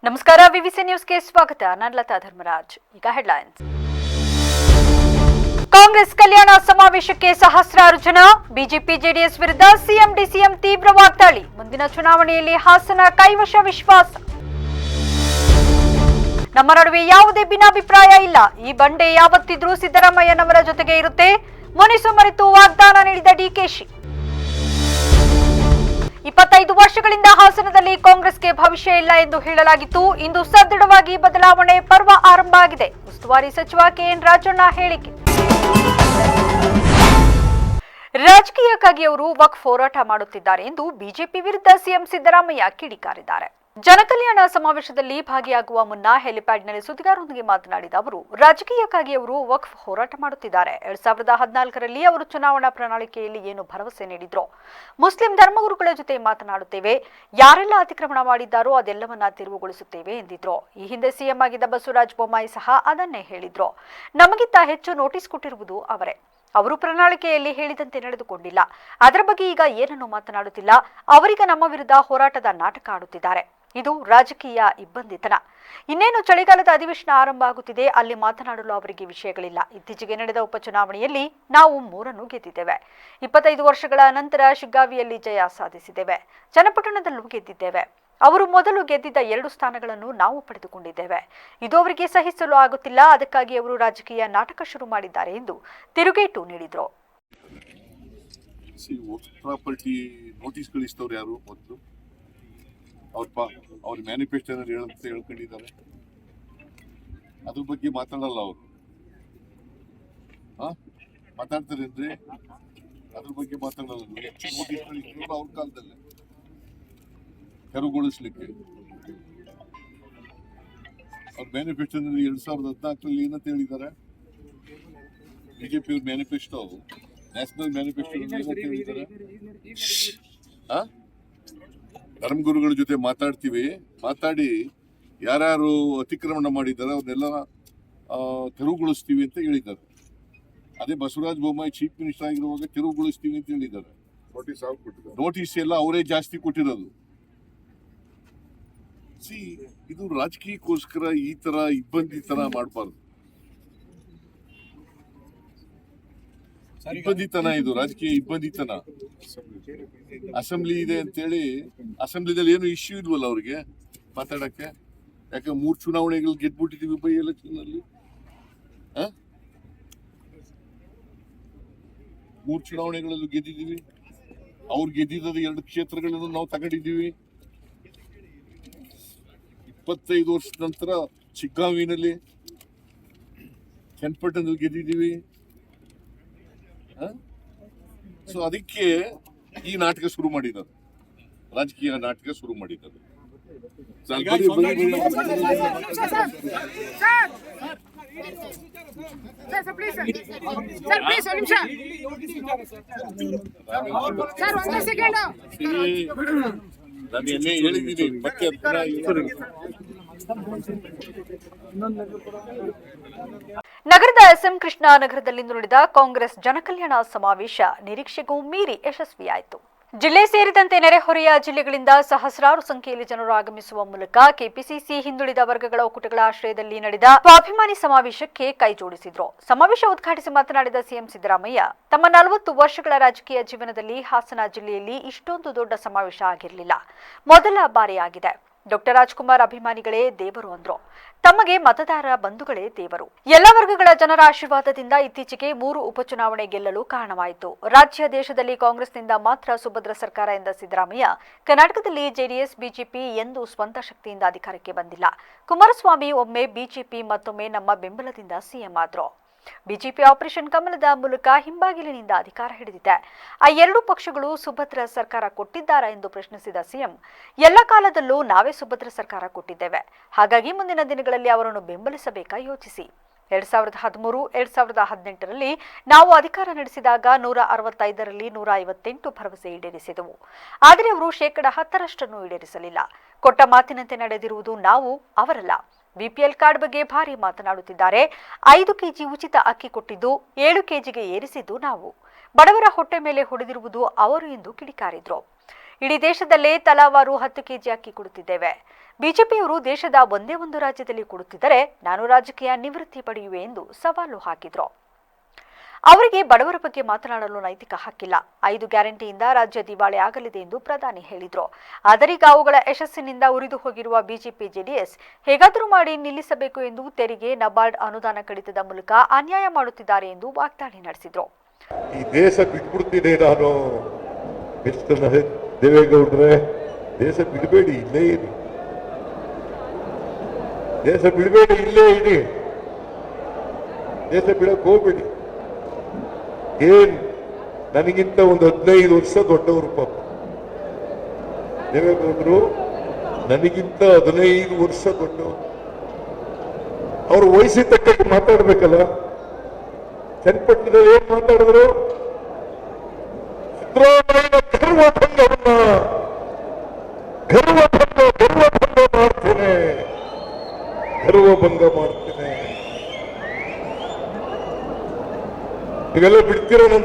ನಮಸ್ಕಾರ, ವಿವಿಸಿ ನ್ಯೂಸ್ಗೆ ಸ್ವಾಗತ. ನಾನು ಲತಾ ಧರ್ಮರಾಜ್. ಈಗ ಹೆಡ್ಲೈನ್ಸ್. ಕಾಂಗ್ರೆಸ್ ಕಲ್ಯಾಣ ಸಮಾವೇಶಕ್ಕೆ ಸಹಸ್ರಾರು ಜನ. ಬಿಜೆಪಿ ಜೆಡಿಎಸ್ ವಿರುದ್ಧ ಸಿಎಂ ಡಿಸಿಎಂ ತೀವ್ರ ವಾಗ್ದಾಳಿ. ಮುಂದಿನ ಚುನಾವಣೆಯಲ್ಲಿ ಹಾಸನ ಕೈವಶ ವಿಶ್ವಾಸ. ನಮ್ಮ ನಡುವೆ ಯಾವುದೇ ಭಿನ್ನಾಭಿಪ್ರಾಯ ಇಲ್ಲ. ಈ ಬಂಡೆ ಯಾವತ್ತಿದ್ರೂ ಸಿದ್ದರಾಮಯ್ಯನವರ ಜೊತೆಗೆ ಇರುತ್ತೆ. ಮುನಿಸು ಮರೆತು ವಾಗ್ದಾನ ನೀಡಿದ ಡಿಕೆಶಿ. 25 ವರ್ಷಗಳಿಂದ ಹಾಸನದಲ್ಲಿ ಕಾಂಗ್ರೆಸ್ಗೆ ಭವಿಷ್ಯ ಇಲ್ಲ ಎಂದು ಹೇಳಲಾಗಿತ್ತು. ಇಂದು ಸದೃಢವಾಗಿ ಬದಲಾವಣೆ ಪರ್ವ ಆರಂಭ ಆಗಿದೆ. ಉಸ್ತುವಾರಿ ಸಚಿವ ಕೆಎನ್ ರಾಜಣ್ಣ ಹೇಳಿಕೆ. ರಾಜಕೀಯಕ್ಕಾಗಿ ಅವರು ವಕ್ಫ್ ಹೋರಾಟ ಮಾಡುತ್ತಿದ್ದಾರೆ ಎಂದು ಬಿಜೆಪಿ ವಿರುದ್ಧ ಸಿಎಂ ಸಿದ್ದರಾಮಯ್ಯ ಕಿಡಿಕಾರಿದ್ದಾರೆ. ಜನಕಲ್ಯಾಣ ಸಮಾವೇಶದಲ್ಲಿ ಭಾಗಿಯಾಗುವ ಮುನ್ನ ಹೆಲಿಪ್ಯಾಡ್ನಲ್ಲಿ ಸುದ್ದಿಗಾರರೊಂದಿಗೆ ಮಾತನಾಡಿದ ಅವರು, ರಾಜಕೀಯಕ್ಕಾಗಿ ಅವರು ವಕ್ಫ್ ಹೋರಾಟ ಮಾಡುತ್ತಿದ್ದಾರೆ. 2014ರಲ್ಲಿ ಅವರು ಚುನಾವಣಾ ಪ್ರಣಾಳಿಕೆಯಲ್ಲಿ ಏನು ಭರವಸೆ ನೀಡಿದ್ರು, ಮುಸ್ಲಿಂ ಧರ್ಮಗುರುಗಳ ಜೊತೆ ಮಾತನಾಡುತ್ತೇವೆ, ಯಾರೆಲ್ಲ ಅತಿಕ್ರಮಣ ಮಾಡಿದ್ದಾರೋ ಅದೆಲ್ಲವನ್ನ ತಿರುವುಗೊಳಿಸುತ್ತೇವೆ ಎಂದಿದ್ರು. ಈ ಹಿಂದೆ ಸಿಎಂ ಆಗಿದ್ದ ಬಸವರಾಜ ಬೊಮ್ಮಾಯಿ ಸಹ ಅದನ್ನೇ ಹೇಳಿದ್ರು. ನಮಗಿಂತ ಹೆಚ್ಚು ನೋಟಿಸ್ ಕೊಟ್ಟಿರುವುದು ಅವರೇ. ಅವರು ಪ್ರಣಾಳಿಕೆಯಲ್ಲಿ ಹೇಳಿದಂತೆ ನಡೆದುಕೊಂಡಿಲ್ಲ. ಅದರ ಬಗ್ಗೆ ಈಗ ಏನನ್ನು ಮಾತನಾಡುತ್ತಿಲ್ಲ. ಅವರೀಗ ನಮ್ಮ ವಿರುದ್ಧ ಹೋರಾಟದ ನಾಟಕ ಆಡುತ್ತಿದ್ದಾರೆ. ಇದು ರಾಜಕೀಯ ಇಬ್ಬಂದಿತನ. ಇನ್ನೇನು ಚಳಿಗಾಲದ ಅಧಿವೇಶನ ಆರಂಭ ಆಗುತ್ತಿದೆ. ಅಲ್ಲಿ ಮಾತನಾಡಲು ಅವರಿಗೆ ವಿಷಯಗಳಿಲ್ಲ. ಇತ್ತೀಚೆಗೆ ನಡೆದ ಉಪಚುನಾವಣೆಯಲ್ಲಿ ನಾವು 3 ಗೆದ್ದಿದ್ದೇವೆ. 25 ವರ್ಷಗಳ ನಂತರ ಶಿಗ್ಗಾವಿಯಲ್ಲಿ ಜಯ ಸಾಧಿಸಿದ್ದೇವೆ. ಚನ್ನಪಟ್ಟಣದಲ್ಲೂ ಗೆದ್ದಿದ್ದೇವೆ. ಅವರು ಮೊದಲು ಗೆದ್ದಿದ್ದ 2 ಸ್ಥಾನಗಳನ್ನು ನಾವು ಪಡೆದುಕೊಂಡಿದ್ದೇವೆ. ಇದು ಅವರಿಗೆ ಸಹಿಸಲು ಆಗುತ್ತಿಲ್ಲ. ಅದಕ್ಕಾಗಿ ಅವರು ರಾಜಕೀಯ ನಾಟಕ ಶುರು ಮಾಡಿದ್ದಾರೆ ಎಂದು ತಿರುಗೇಟು ನೀಡಿದರು. ಪ್ರಾಪರ್ಟಿ ನೋಟಿಸ್ ಕಳಿಸ್ತವ್ರು ಯಾರು? ಮೊದಲು ಅವ್ರ ಮ್ಯಾನಿಫೆಸ್ಟೋ ಹೇಳ್ಕೊಂಡಿದ್ದಾರೆ. ಅದ್ರ ಬಗ್ಗೆ ಮಾತಾಡಲ್ಲ ಅವರು. ಮಾತಾಡ್ತಾರೆ ಅಂದ್ರೆ ಅದ್ರ ಬಗ್ಗೆ ಮಾತಾಡಲ್ಲ. ಹೆಚ್ಚು ನೋಟಿಸ್ ಕಳಿಸಿದ್ರು ಅವ್ರ ಕಾಲದಲ್ಲಿ ತೆರವುಗೊಳಿಸ್ಲಿಕ್ಕೆ. ಅವ್ರ ಮ್ಯಾನಿಫೆಸ್ಟೋನಲ್ಲಿ 2014ರಲ್ಲಿ ಏನಂತ ಹೇಳಿದ್ದಾರೆ? ಬಿಜೆಪಿ ಅವ್ರ ಮ್ಯಾನಿಫೆಸ್ಟೋ, ನ್ಯಾಷನಲ್ ಮ್ಯಾನಿಫೆಸ್ಟೋ ಏನಂತ ಹೇಳಿದ್ದಾರೆ? ಧರ್ಮಗುರುಗಳ ಜೊತೆ ಮಾತಾಡಿ ಯಾರ್ಯಾರು ಅತಿಕ್ರಮಣ ಮಾಡಿದ್ದಾರೆ ಅವ್ರನ್ನೆಲ್ಲ ತೆರವುಗೊಳಿಸ್ತೀವಿ ಅಂತ ಹೇಳಿದ್ದಾರೆ. ಅದೇ ಬಸವರಾಜ ಬೊಮ್ಮಾಯಿ ಚೀಫ್ ಮಿನಿಸ್ಟರ್ ಆಗಿರುವಾಗ ತೆರವುಗೊಳಿಸ್ತೀವಿ ಅಂತ ಹೇಳಿದ್ದಾರೆ. ನೋಟಿಸ್ ಎಲ್ಲ ಅವರೇ ಜಾಸ್ತಿ ಕೊಟ್ಟಿರೋದು. ಇದು ರಾಜಕೀಯಕ್ಕೋಸ್ಕರ ಈ ತರ ಇಬ್ಬಂದಿತನ ಮಾಡಬಾರ್ದು. ಇಬ್ಬಂದಿತನ ಇದು, ರಾಜಕೀಯ ಇಬ್ಬಂದಿತನ. ಅಸೆಂಬ್ಲಿ ಇದೆ ಅಂತೇಳಿ ಅಸೆಂಬ್ಲಿದಲ್ಲಿ ಏನು ಇಶ್ಯೂ ಇಲ್ವಲ್ಲ ಅವ್ರಿಗೆ ಮಾತಾಡಕ್ಕೆ. ಯಾಕೆ 3 ಚುನಾವಣೆಗಳು ಗೆದ್ಬಿಟ್ಟಿದೀವಿ ಬೈ ಎಲೆಕ್ಷನ್ ಅಲ್ಲಿ. 3 ಚುನಾವಣೆಗಳಲ್ಲೂ ಗೆದ್ದಿದ್ದೀವಿ. ಅವ್ರು ಗೆದ್ದಿದ್ದ 2 ಕ್ಷೇತ್ರಗಳನ್ನು ನಾವು ತಗೊಂಡಿದ್ದೀವಿ. 25 ವರ್ಷದ ನಂತರ ಚಿಕ್ಕಾವಿನಲ್ಲಿ, ಚನ್ನಪಟ್ಟಣದಲ್ಲಿ ಗೆದ್ದಿದ್ದೀವಿ. ಸೊ ಅದಕ್ಕೆ ಈ ನಾಟಕ ಶುರು ಮಾಡಿದ್ದಾರೆ, ರಾಜಕೀಯ ನಾಟಕ ಶುರು ಮಾಡಿದ್ದಾರೆ. ನಾನು ಎನ್ನೇ ಹೇಳಿದ್ದೀನಿ ಮತ್ತೆ ನಗರದ ಎಸ್ಎಂ ಕೃಷ್ಣ ನಗರದಲ್ಲಿಂದು ನಡೆದ ಕಾಂಗ್ರೆಸ್ ಜನಕಲ್ಯಾಣ ಸಮಾವೇಶ ನಿರೀಕ್ಷೆಗೂ ಮೀರಿ ಯಶಸ್ವಿಯಾಯಿತು. ಜಿಲ್ಲೆ ಸೇರಿದಂತೆ ನೆರೆಹೊರೆಯ ಜಿಲ್ಲೆಗಳಿಂದ ಸಹಸ್ರಾರು ಸಂಖ್ಯೆಯಲ್ಲಿ ಜನರು ಆಗಮಿಸುವ ಮೂಲಕ ಕೆಪಿಸಿಸಿ ಹಿಂದುಳಿದ ವರ್ಗಗಳ ಒಕ್ಕೂಟಗಳ ಆಶ್ರಯದಲ್ಲಿ ನಡೆದ ಸ್ವಾಭಿಮಾನಿ ಸಮಾವೇಶಕ್ಕೆ ಕೈ ಜೋಡಿಸಿದ್ರು. ಸಮಾವೇಶ ಉದ್ಘಾಟಿಸಿ ಮಾತನಾಡಿದ ಸಿಎಂ ಸಿದ್ದರಾಮಯ್ಯ, ತಮ್ಮ 40 ವರ್ಷಗಳ ರಾಜಕೀಯ ಜೀವನದಲ್ಲಿ ಹಾಸನ ಜಿಲ್ಲೆಯಲ್ಲಿ ಇಷ್ಟೊಂದು ದೊಡ್ಡ ಸಮಾವೇಶ ಆಗಿರಲಿಲ್ಲ. ಮೊದಲ ಬಾರಿಯಾಗಿದೆ. ಡಾಕ್ಟರ್ ರಾಜ್ಕುಮಾರ್ ಅಭಿಮಾನಿಗಳೇ ದೇವರು ಅಂದ್ರು. ತಮಗೆ ಮತದಾರ ಬಂಧುಗಳೇ ದೇವರು. ಎಲ್ಲ ವರ್ಗಗಳ ಜನರ ಆಶೀರ್ವಾದದಿಂದ ಇತ್ತೀಚೆಗೆ 3 ಉಪಚುನಾವಣೆ ಗೆಲ್ಲಲು ಕಾರಣವಾಯಿತು. ರಾಜ್ಯ ದೇಶದಲ್ಲಿ ಕಾಂಗ್ರೆಸ್ನಿಂದ ಮಾತ್ರ ಸುಭದ್ರ ಸರ್ಕಾರ ಎಂದ ಸಿದ್ದರಾಮಯ್ಯ, ಕರ್ನಾಟಕದಲ್ಲಿ ಜೆಡಿಎಸ್ ಬಿಜೆಪಿ ಎಂದು ಸ್ವಂತ ಶಕ್ತಿಯಿಂದ ಅಧಿಕಾರಕ್ಕೆ ಬಂದಿಲ್ಲ. ಕುಮಾರಸ್ವಾಮಿ ಒಮ್ಮೆ ಬಿಜೆಪಿ, ಮತ್ತೊಮ್ಮೆ ನಮ್ಮ ಬೆಂಬಲದಿಂದ ಸಿಎಂ ಆದ್ರು. ಬಿಜೆಪಿ ಆಪರೇಷನ್ ಕಮಲದ ಮೂಲಕ ಹಿಂಬಾಗಿಲಿನಿಂದ ಅಧಿಕಾರ ಹಿಡಿದಿದೆ. ಆ 2 ಪಕ್ಷಗಳು ಸುಭದ್ರ ಸರ್ಕಾರ ಕೊಟ್ಟಿದ್ದಾರಾ ಎಂದು ಪ್ರಶ್ನಿಸಿದ ಸಿಎಂ, ಎಲ್ಲ ಕಾಲದಲ್ಲೂ ನಾವೇ ಸುಭದ್ರ ಸರ್ಕಾರ ಕೊಟ್ಟಿದ್ದೇವೆ. ಹಾಗಾಗಿ ಮುಂದಿನ ದಿನಗಳಲ್ಲಿ ಅವರನ್ನು ಬೆಂಬಲಿಸಬೇಕಾ ಯೋಚಿಸಿ. 2013, 2018ರಲ್ಲಿ ನಾವು ಅಧಿಕಾರ ನಡೆಸಿದಾಗ 165ರಲ್ಲಿ 158 ಭರವಸೆ ಈಡೇರಿಸಿದವು. ಆದರೆ ಅವರು 10% ಈಡೇರಿಸಲಿಲ್ಲ. ಕೊಟ್ಟ ಮಾತಿನಂತೆ ನಡೆದಿರುವುದು ನಾವು, ಅವರಲ್ಲ. ಬಿಪಿಎಲ್ ಕಾರ್ಡ್ ಬಗ್ಗೆ ಭಾರಿ ಮಾತನಾಡುತ್ತಿದ್ದಾರೆ. 5 ಕೆಜಿ ಉಚಿತ ಅಕ್ಕಿ ಕೊಟ್ಟಿದ್ದು 7 ಕೆಜಿಗೆ ಏರಿಸಿದ್ದು ನಾವು. ಬಡವರ ಹೊಟ್ಟೆ ಮೇಲೆ ಹೊಡೆದಿರುವುದು ಅವರು ಎಂದು ಕಿಡಿಕಾರಿದ್ರು. ಇಡೀ ದೇಶದಲ್ಲೇ ತಲಾವಾರು 10 ಕೆಜಿ ಅಕ್ಕಿ ಕೊಡುತ್ತಿದ್ದೇವೆ. ಬಿಜೆಪಿಯವರು ದೇಶದ ಒಂದೇ ಒಂದು ರಾಜ್ಯದಲ್ಲಿ ಕೊಡುತ್ತಿದ್ದರೆ ನಾನು ರಾಜಕೀಯ ನಿವೃತ್ತಿ ಪಡೆಯುವೆ ಎಂದು ಸವಾಲು ಹಾಕಿದ್ರು. ಅವರಿಗೆ ಬಡವರ ಬಗ್ಗೆ ಮಾತನಾಡಲು ನೈತಿಕ ಹಕ್ಕಿಲ್ಲ. 5 ಗ್ಯಾರಂಟಿಯಿಂದ ರಾಜ್ಯ ದಿವಾಳಿ ಆಗಲಿದೆ ಎಂದು ಪ್ರಧಾನಿ ಹೇಳಿದರು. ಆದರೀಗ ಅವುಗಳ ಯಶಸ್ಸಿನಿಂದ ಉರಿದು ಹೋಗಿರುವ ಬಿಜೆಪಿ ಜೆಡಿಎಸ್ ಹೇಗಾದರೂ ಮಾಡಿ ನಿಲ್ಲಿಸಬೇಕು ಎಂದು ತೆರಿಗೆ ನಬಾರ್ಡ್ ಅನುದಾನ ಕಡಿತದ ಮೂಲಕ ಅನ್ಯಾಯ ಮಾಡುತ್ತಿದ್ದಾರೆ ಎಂದು ವಾಗ್ದಾಳಿ ನಡೆಸಿದರು. ಈ ದೇಶ ಬಿಟ್ಬಿಡ್ತಿದೆ. ನಾನು ದೇವೇಗೌಡ್ರೆ, ದೇಶ ಬಿಡಬೇಡಿ, ಇಲ್ಲೇ ಇರಿ. ದೇಶ ಬಿಡಬೇಡಿ, ಇಲ್ಲೇ ಇರಿ. ದೇಶ ಬಿಡಕ್ ಹೋಗ್ಬೇಡಿ. ಏನ್ ನನಗಿಂತ ಒಂದು 15 ವರ್ಷ ದೊಡ್ಡವರು ಪಾಪ ದೇವೇಗೌಡರು, ನನಗಿಂತ 15 ವರ್ಷ ದೊಡ್ಡವರು. ಅವ್ರ ವಯಸ್ಸಿನ ತಕ್ಕ ಮಾತಾಡ್ಬೇಕಲ್ಲ. ಚನ್ನಪಟ್ಟಣದಲ್ಲಿ ಏನ್ ಮಾತಾಡಿದ್ರು? ಸಿದ್ದರಾಮಯ್ಯನ ಗರ್ವಭಂಗ ಮಾಡ್ತೇನೆ. ನೀವೆಲ್ಲ ಬಿಡ್ತೀರೋ ನನ್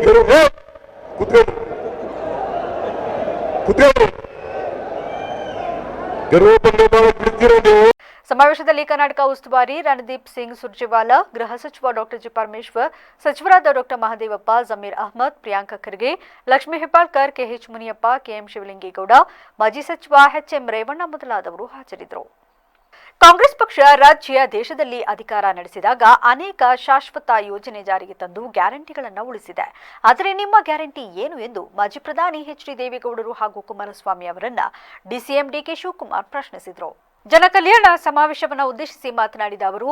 ಗರ್ವಭಂಗ ಮಾಡಕ್ ಬಿಡ್ತೀರೋ ನೀವು? ಸಮಾವೇಶದಲ್ಲಿ ಕರ್ನಾಟಕ ಉಸ್ತುವಾರಿ ರಣದೀಪ್ ಸಿಂಗ್ ಸುರ್ಜೇವಾಲಾ, ಗೃಹ ಸಚಿವ ಡಾಕ್ಟರ್ ಜಿ ಪರಮೇಶ್ವರ್, ಸಚಿವರಾದ doctor Mahadevappa, Zameer Ahmed, Priyanka Kharge, Lakshmi Hebbalkar, KH Muniyappa, KM Shivalingegowda, ಮಾಜಿ ಸಚಿವ ಎಚ್ಎಂ ರೇವಣ್ಣ ಮೊದಲಾದವರು ಹಾಜರಿದ್ದರು. ಕಾಂಗ್ರೆಸ್ ಪಕ್ಷ ರಾಜ್ಯ ದೇಶದಲ್ಲಿ ಅಧಿಕಾರ ನಡೆಸಿದಾಗ ಅನೇಕ ಶಾಶ್ವತ ಯೋಜನೆ ಜಾರಿಗೆ ತಂದು ಗ್ಯಾರಂಟಿಗಳನ್ನು ಉಳಿಸಿದೆ. ಆದರೆ ನಿಮ್ಮ ಗ್ಯಾರಂಟಿ ಏನು ಎಂದು ಮಾಜಿ ಪ್ರಧಾನಿ ಎಚ್ ಡಿ ದೇವೇಗೌಡರು ಹಾಗೂ ಕುಮಾರಸ್ವಾಮಿ ಅವರನ್ನ ಡಿಸಿಎಂ ಡಿಕೆ ಶಿವಕುಮಾರ್ ಪ್ರಶ್ನಿಸಿದರು. ಜನಕಲ್ಯಾಣ ಸಮಾವೇಶವನ್ನು ಉದ್ದೇಶಿಸಿ ಮಾತನಾಡಿದ ಅವರು,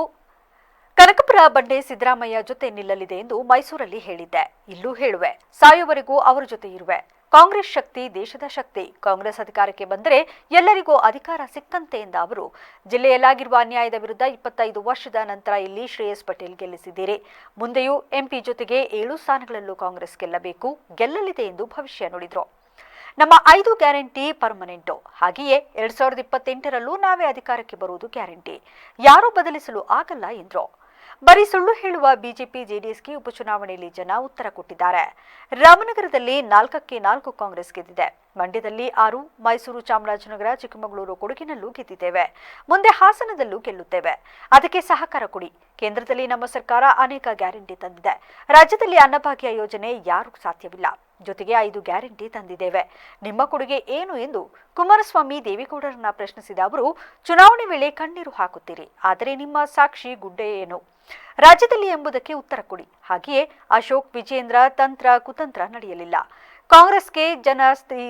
ಕನಕಪುರ ಬಂಡೆ ಸಿದ್ದರಾಮಯ್ಯ ಜೊತೆ ನಿಲ್ಲಲಿದೆ ಎಂದು ಮೈಸೂರಲ್ಲಿ ಹೇಳಿದ್ದೆ. ಇಲ್ಲೂ ಹೇಳುವೆ, ಸಾಯುವವರೆಗೂ ಅವರ ಜೊತೆ ಇರುವೆ. ಕಾಂಗ್ರೆಸ್ ಶಕ್ತಿ ದೇಶದ ಶಕ್ತಿ. ಕಾಂಗ್ರೆಸ್ ಅಧಿಕಾರಕ್ಕೆ ಬಂದರೆ ಎಲ್ಲರಿಗೂ ಅಧಿಕಾರ ಸಿಕ್ಕಂತೆ ಎಂದ ಅವರು, ಜಿಲ್ಲೆಯಲ್ಲಾಗಿರುವ ಅನ್ಯಾಯದ ವಿರುದ್ಧ 25 ವರ್ಷದ ನಂತರ ಇಲ್ಲಿ ಶ್ರೇಯಸ್ ಪಟೇಲ್ ಗೆಲ್ಲಿಸಿದ್ದೀರಿ. ಮುಂದೆಯೂ ಎಂಪಿ ಜೊತೆಗೆ 7 ಸ್ಥಾನಗಳಲ್ಲೂ ಕಾಂಗ್ರೆಸ್ ಗೆಲ್ಲಬೇಕು, ಗೆಲ್ಲಲಿದೆ ಎಂದು ಭವಿಷ್ಯ ನುಡಿದರು. ನಮ್ಮ 5 ಗ್ಯಾರಂಟಿ ಪರ್ಮನೆಂಟು. ಹಾಗೆಯೇ 2028ರಲ್ಲೂ ನಾವೇ ಅಧಿಕಾರಕ್ಕೆ ಬರುವುದು ಗ್ಯಾರಂಟಿ. ಯಾರೂ ಬದಲಿಸಲು ಆಗಲ್ಲ ಎಂದರು. ಬರೀ ಸುಳ್ಳು ಹೇಳುವ ಬಿಜೆಪಿ ಜೆಡಿಎಸ್ಗೆ ಉಪಚುನಾವಣೆಯಲ್ಲಿ ಜನ ಉತ್ತರ ಕೊಟ್ಟಿದ್ದಾರೆ. ರಾಮನಗರದಲ್ಲಿ 4ಕ್ಕೆ 4 ಕಾಂಗ್ರೆಸ್ ಗೆದ್ದಿದೆ. ಮಂಡ್ಯದಲ್ಲಿ 6, ಮೈಸೂರು, ಚಾಮರಾಜನಗರ, ಚಿಕ್ಕಮಗಳೂರು, ಕೊಡಗಿನಲ್ಲೂ ಗೆದ್ದಿದ್ದೇವೆ. ಮುಂದೆ ಹಾಸನದಲ್ಲೂ ಗೆಲ್ಲುತ್ತೇವೆ. ಅದಕ್ಕೆ ಸಹಕಾರ ಕೊಡಿ. ಕೇಂದ್ರದಲ್ಲಿ ನಮ್ಮ ಸರ್ಕಾರ ಅನೇಕ ಗ್ಯಾರಂಟಿ ತಂದಿದೆ. ರಾಜ್ಯದಲ್ಲಿ ಅನ್ನಭಾಗ್ಯ ಯೋಜನೆ ಯಾರೂ ಸಾಧ್ಯವಿಲ್ಲ. ಜೊತೆಗೆ 5 ಗ್ಯಾರಂಟಿ ತಂದಿದ್ದೇವೆ. ನಿಮ್ಮ ಕೊಡುಗೆ ಏನು ಎಂದು ಕುಮಾರಸ್ವಾಮಿ ದೇವೇಗೌಡರನ್ನ ಪ್ರಶ್ನಿಸಿದ ಅವರು, ಚುನಾವಣೆ ವೇಳೆ ಕಣ್ಣೀರು ಹಾಕುತ್ತೀರಿ, ಆದರೆ ನಿಮ್ಮ ಸಾಕ್ಷಿ ಗುಡ್ಡೆ ಏನು ರಾಜ್ಯದಲ್ಲಿ ಎಂಬುದಕ್ಕೆ ಉತ್ತರ ಕೊಡಿ. ಹಾಗೆಯೇ ಅಶೋಕ್ ವಿಜೇಂದ್ರ ತಂತ್ರ ಕುತಂತ್ರ ನಡೆಯಲಿಲ್ಲ. ಕಾಂಗ್ರೆಸ್ಗೆ ಜನ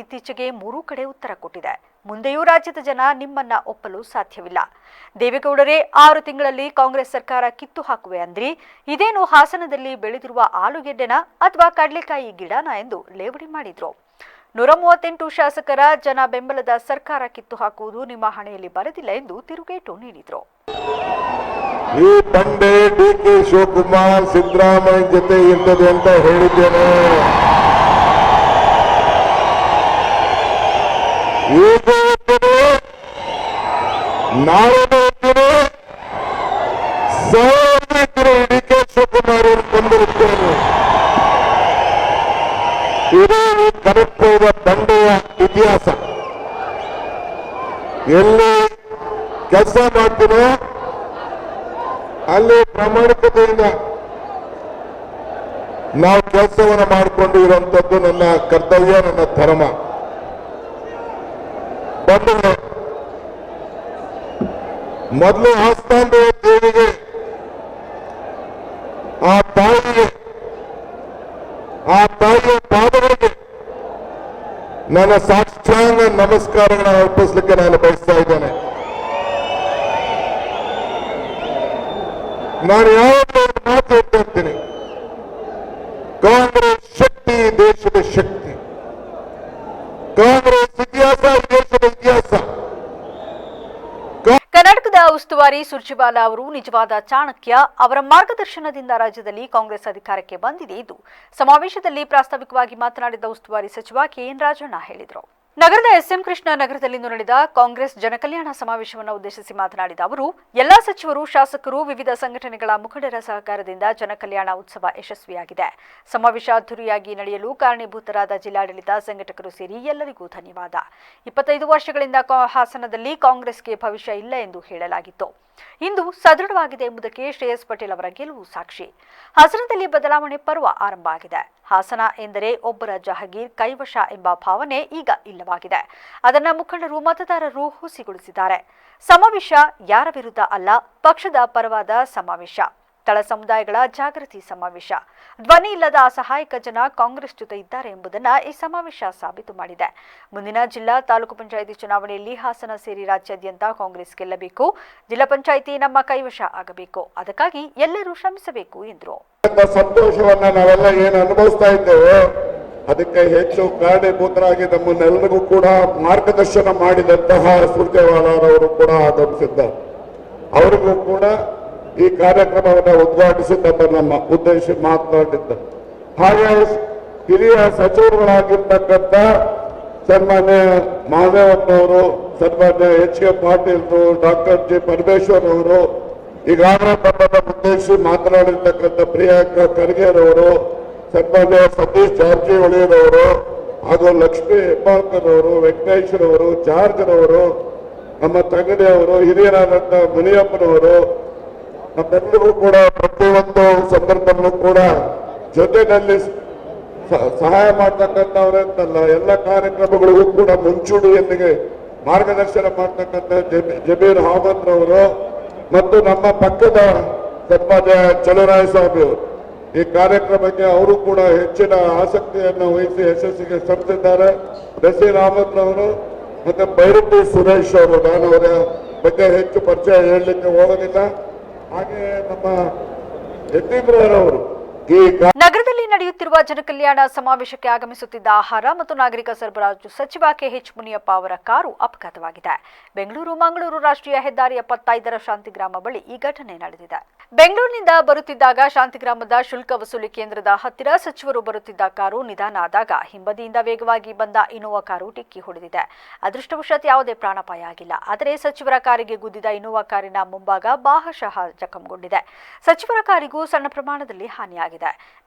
ಇತ್ತೀಚೆಗೆ 3 ಕಡೆ ಉತ್ತರ ಕೊಟ್ಟಿದೆ. ಮುಂದೆಯೂ ರಾಜ್ಯದ ಜನ ನಿಮ್ಮನ್ನ ಒಪ್ಪಲು ಸಾಧ್ಯವಿಲ್ಲ. ದೇವೇಗೌಡರೇ 6 ತಿಂಗಳಲ್ಲಿ ಕಾಂಗ್ರೆಸ್ ಸರ್ಕಾರ ಕಿತ್ತು ಹಾಕುವೆ ಅಂದ್ರಿ. ಇದೇನು ಹಾಸನದಲ್ಲಿ ಬೆಳೆದಿರುವ ಆಲೂಗೆಡ್ಡೆನ ಅಥವಾ ಕಡಲೆಕಾಯಿ ಗಿಡನ ಎಂದು ಲೇವಡಿ ಮಾಡಿದ್ರು. 138 ಶಾಸಕರ ಜನ ಬೆಂಬಲದ ಸರ್ಕಾರ ಕಿತ್ತು ಹಾಕುವುದು ನಿಮ್ಮ ಹಣೆಯಲ್ಲಿ ಬರೆದಿಲ್ಲ ಎಂದು ತಿರುಗೇಟು ನೀಡಿದ್ರು. ಈ ಬಂಡೆ ಡಿಕೆ ಶಿವಕುಮಾರ್ ಸಿದ್ದರಾಮಯ್ಯ ಜೊತೆ ಇರ್ತದೆ ಅಂತ ಹೇಳಿದ್ದೇನೆ. ಈಗ ನಾಳೆ ಡಿಕೆ ಶಿವಕುಮಾರ್ ಬಂದಿರುತ್ತೇನೆ. ಇದು ಕನಕಪುರ ಬಂಡೆಯ ಇತಿಹಾಸ. ಎಲ್ಲಿ ಕೆಲಸ ಮಾಡ್ತೀನೋ ಅಲ್ಲಿ ಪ್ರಾಮಾಣಿಕತೆಯಿಂದ ನಾವು ಕೆಲಸವನ್ನು ಮಾಡಿಕೊಂಡು ಇರುವಂತದ್ದು ನನ್ನ ಕರ್ತವ್ಯ, ನನ್ನ ಧರ್ಮ. ಬಂಧುಗಳೇ, ಮೊದಲು ಆಸ್ಥಾನದ ದೇವಿಗೆ, ಆ ತಾಯಿಗೆ, ಆ ತಾಯಿಯ ಪಾದಗಳಿಗೆ ನನ್ನ ಸಾಷ್ಟಾಂಗ ನಮಸ್ಕಾರಗಳನ್ನು ಅರ್ಪಿಸಲಿಕ್ಕೆ ನಾನು ಬಯಸ್ತಾ ಇದ್ದೇನೆ. ನಾನು ಯಾವಾಗಲೂ ಮಾತು ಹೇಳ್ತಾ ಇರ್ತೀನಿ, ಕಾಂಗ್ರೆಸ್ ಶಕ್ತಿ ದೇಶದ ಶಕ್ತಿ. ಕಾಂಗ್ರೆಸ್ ಇತಿಹಾಸ ದೇಶದ ಇತಿಹಾಸ. ಕರ್ನಾಟಕದ ಉಸ್ತುವಾರಿ ಸುರ್ಜೇವಾಲಾ ಅವರು ನಿಜವಾದ ಚಾಣಕ್ಯ. ಅವರ ಮಾರ್ಗದರ್ಶನದಿಂದ ರಾಜ್ಯದಲ್ಲಿ ಕಾಂಗ್ರೆಸ್ ಅಧಿಕಾರಕ್ಕೆ ಬಂದಿದೆ ಎಂದು ಸಮಾವೇಶದಲ್ಲಿ ಪ್ರಾಸ್ತಾವಿಕವಾಗಿ ಮಾತನಾಡಿದ ಉಸ್ತುವಾರಿ ಸಚಿವ ಕೆಎನ್ ರಾಜಣ್ಣ ಹೇಳಿದರು. ನಗರದ ಎಸ್ಎಂ ಕೃಷ್ಣ ನಗರದಲ್ಲಿಂದು ನಡೆದ ಕಾಂಗ್ರೆಸ್ ಜನಕಲ್ಯಾಣ ಸಮಾವೇಶವನ್ನು ಉದ್ದೇಶಿಸಿ ಮಾತನಾಡಿದ ಅವರು ಎಲ್ಲಾ ಸಚಿವರು ಶಾಸಕರು ವಿವಿಧ ಸಂಘಟನೆಗಳ ಮುಖಂಡರ ಸಹಕಾರದಿಂದ ಜನಕಲ್ಯಾಣ ಉತ್ಸವ ಯಶಸ್ವಿಯಾಗಿದೆ. ಸಮಾವೇಶ ಅದ್ದೂರಿಯಾಗಿ ನಡೆಯಲು ಕಾರಣೀಭೂತರಾದ ಜಿಲ್ಲಾಡಳಿತ ಸಂಘಟಕರು ಸೇರಿ ಎಲ್ಲರಿಗೂ ಧನ್ಯವಾದ. 25 ವರ್ಷಗಳಿಂದ ಹಾಸನದಲ್ಲಿ ಕಾಂಗ್ರೆಸ್ಗೆ ಭವಿಷ್ಯ ಇಲ್ಲ ಎಂದು ಹೇಳಲಾಗಿತ್ತು. ಇಂದು ಸದೃಢವಾಗಿದೆ ಎಂಬುದಕ್ಕೆ ಶ್ರೇಯಸ್ ಪಟೇಲ್ ಅವರ ಗೆಲುವು ಸಾಕ್ಷಿ. ಹಾಸನದಲ್ಲಿ ಬದಲಾವಣೆ ಪರ್ವ ಆರಂಭ ಆಗಿದೆ. ಹಾಸನ ಎಂದರೆ ಒಬ್ಬರ ಜಹಗೀರ್ ಕೈವಶ ಎಂಬ ಭಾವನೆ ಈಗ ಇಲ್ಲವಾಗಿದೆ. ಅದನ್ನ ಮುಖಂಡರು ಮತದಾರರು ಹುಸಿಗೊಳಿಸಿದ್ದಾರೆ. ಸಮಾವೇಶ ಯಾರ ವಿರುದ್ಧ ಅಲ್ಲ, ಪಕ್ಷದ ಪರವಾದ ಸಮಾವೇಶ, ತಳ ಸಮುದಾಯಗಳ ಜಾಗೃತಿ ಸಮಾವೇಶ. ಧ್ವನಿ ಇಲ್ಲದ ಅಸಹಾಯಕ ಜನ ಕಾಂಗ್ರೆಸ್ ಜೊತೆ ಇದ್ದಾರೆ ಎಂಬುದನ್ನು ಈ ಸಮಾವೇಶ ಸಾಬೀತು ಮಾಡಿದೆ. ಮುಂದಿನ ಜಿಲ್ಲಾ ತಾಲೂಕು ಪಂಚಾಯಿತಿ ಚುನಾವಣೆಯಲ್ಲಿ ಹಾಸನ ಸೇರಿ ರಾಜ್ಯಾದ್ಯಂತ ಕಾಂಗ್ರೆಸ್ ಗೆಲ್ಲಬೇಕು. ಜಿಲ್ಲಾ ಪಂಚಾಯಿತಿ ನಮ್ಮ ಕೈವಶ ಆಗಬೇಕು. ಅದಕ್ಕಾಗಿ ಎಲ್ಲರೂ ಶ್ರಮಿಸಬೇಕು ಎಂದರು. ಸಂತೋಷವನ್ನ ನಾವೆಲ್ಲ ಏನು ಅನುಭವಿಸ್ತಾ ಇದ್ದೇವೆ ಅದಕ್ಕೆ ಹೆಚ್ಚು ಕಾರಣೀಭೂತರಾಗಿ ನಮ್ಮನ್ನೆಲ್ಲರಿಗೂ ಕೂಡ ಮಾರ್ಗದರ್ಶನ ಮಾಡಿದಂತಹ ಸುರ್ಜೇವಾಲಾರವರು ಕೂಡ ಆಗಮಿಸಿದ್ದಾರೆ. ಅವರಿಗೂ ಕೂಡ ಈ ಕಾರ್ಯಕ್ರಮವನ್ನು ಉದ್ಘಾಟಿಸಿ ನಮ್ಮ ಉದ್ದೇಶ ಮಾತನಾಡಿದ್ದಾರೆ. ಹಾಗೆ ಹಿರಿಯ ಸಚಿವರುಗಳಾಗಿರ್ತಕ್ಕಂಥ ಸನ್ಮಾನ್ಯ ಮಾದೇವಪ್ಪನವರು, ಸನ್ಮಾನ್ಯ ಎಚ್.ಕೆ. ಪಾಟೀಲ್ರು, ಡಾಕ್ಟರ್ ಜಿ. ಪರಮೇಶ್ವರ್ ಅವರು, ಈಗಾಗಲೇ ನಮ್ಮನ್ನು ಉದ್ದೇಶಿಸಿ ಮಾತನಾಡಿರ್ತಕ್ಕಂಥ ಪ್ರಿಯಾಂಕಾ ಖರ್ಗೆರವರು, ಸನ್ಮಾನ್ಯ ಸತೀಶ್ ಜಾರಕಿಹೊಳಿರವರು ಹಾಗೂ ಲಕ್ಷ್ಮೀ ಹೆಬ್ಬಾಳ್ಕರ್ ಅವರು, ವೆಂಕಟೇಶ್ವರವರು, ಜಾರ್ಜ್ರವರು, ನಮ್ಮ ತಂಗಡಿಯವರು, ಹಿರಿಯರಾದಂಥ ಮುನಿಯಪ್ಪನವರು, ನಮ್ಮೆಲ್ಲರಿಗೂ ಕೂಡ ಪ್ರತಿಯೊಂದು ಸಂದರ್ಭದಲ್ಲೂ ಕೂಡ ಜೊತೆಯಲ್ಲಿ ಸಹಾಯ ಮಾಡ್ತಕ್ಕಂಥವರಂತಲ್ಲ, ಎಲ್ಲ ಕಾರ್ಯಕ್ರಮಗಳಿಗೂ ಕೂಡ ಮುಂಚೂಣಿಯೊಂದಿಗೆ ಮಾರ್ಗದರ್ಶನ ಮಾಡ್ತಕ್ಕಂಥ ಜಮೀರ್ ಅಹಮದ್ ರವರು ಮತ್ತು ನಮ್ಮ ಪಕ್ಕದ ಸನ್ಮಾನ್ಯ ಚಲುವರಾಯಸ್ವಾಮಿ ಅವರು ಈ ಕಾರ್ಯಕ್ರಮಕ್ಕೆ ಅವರು ಕೂಡ ಹೆಚ್ಚಿನ ಆಸಕ್ತಿಯನ್ನು ವಹಿಸಿ ಯಶಸ್ಸಿಗೆ ಶ್ರಮಿಸಿದ್ದಾರೆ. ನಸೀರ್ ಅಹಮದ್ ರವರು ಮತ್ತೆ ಬೈರತಿ ಸುರೇಶ್ ಅವರು, ನಾನು ಅವರ ಬಗ್ಗೆ ಹೆಚ್ಚು ಪರಿಚಯ ಹೇಳಲಿಕ್ಕೆ ಹೋಗೋದಿಲ್ಲ. ಹಾಗೆ ನಮ್ಮ ಯತೀಂದ್ರರವರು ನಗರದಲ್ಲಿ ನಡೆಯುತ್ತಿರುವ ಜನಕಲ್ಯಾಣ ಸಮಾವೇಶಕ್ಕೆ ಆಗಮಿಸುತ್ತಿದ್ದ ಆಹಾರ ಮತ್ತು ನಾಗರಿಕ ಸರಬರಾಜು ಸಚಿವ ಕೆಎಚ್ ಮುನಿಯಪ್ಪ ಅವರ ಕಾರು ಅಪಘಾತವಾಗಿದೆ. ಬೆಂಗಳೂರು ಮಂಗಳೂರು ರಾಷ್ಟ್ರೀಯ ಹೆದ್ದಾರಿ 75ರ ಶಾಂತಿಗ್ರಾಮ ಬಳಿ ಈ ಘಟನೆ ನಡೆದಿದೆ. ಬೆಂಗಳೂರಿನಿಂದ ಬರುತ್ತಿದ್ದಾಗ ಶಾಂತಿಗ್ರಾಮದ ಶುಲ್ಕ ವಸೂಲಿ ಕೇಂದ್ರದ ಹತ್ತಿರ ಸಚಿವರು ಬರುತ್ತಿದ್ದ ಕಾರು ನಿಧಾನ ಆದಾಗ ಹಿಂಬದಿಯಿಂದ ವೇಗವಾಗಿ ಬಂದ ಇನೋವಾ ಕಾರು ಡಿಕ್ಕಿ ಹೊಡೆದಿದೆ. ಅದೃಷ್ಟವಶಾತ್ ಯಾವುದೇ ಪ್ರಾಣಾಪಾಯ ಆಗಿಲ್ಲ. ಆದರೆ ಸಚಿವರ ಕಾರಿಗೆ ಗುದ್ದಿದ ಇನೋವಾ ಕಾರಿನ ಮುಂಭಾಗ ಭಾಗಶಃ ಜಖಂಗೊಂಡಿದೆ. ಸಚಿವರ ಕಾರಿಗೂ ಸಣ್ಣ ಪ್ರಮಾಣದಲ್ಲಿ ಹಾನಿಯಾಗಿದೆ.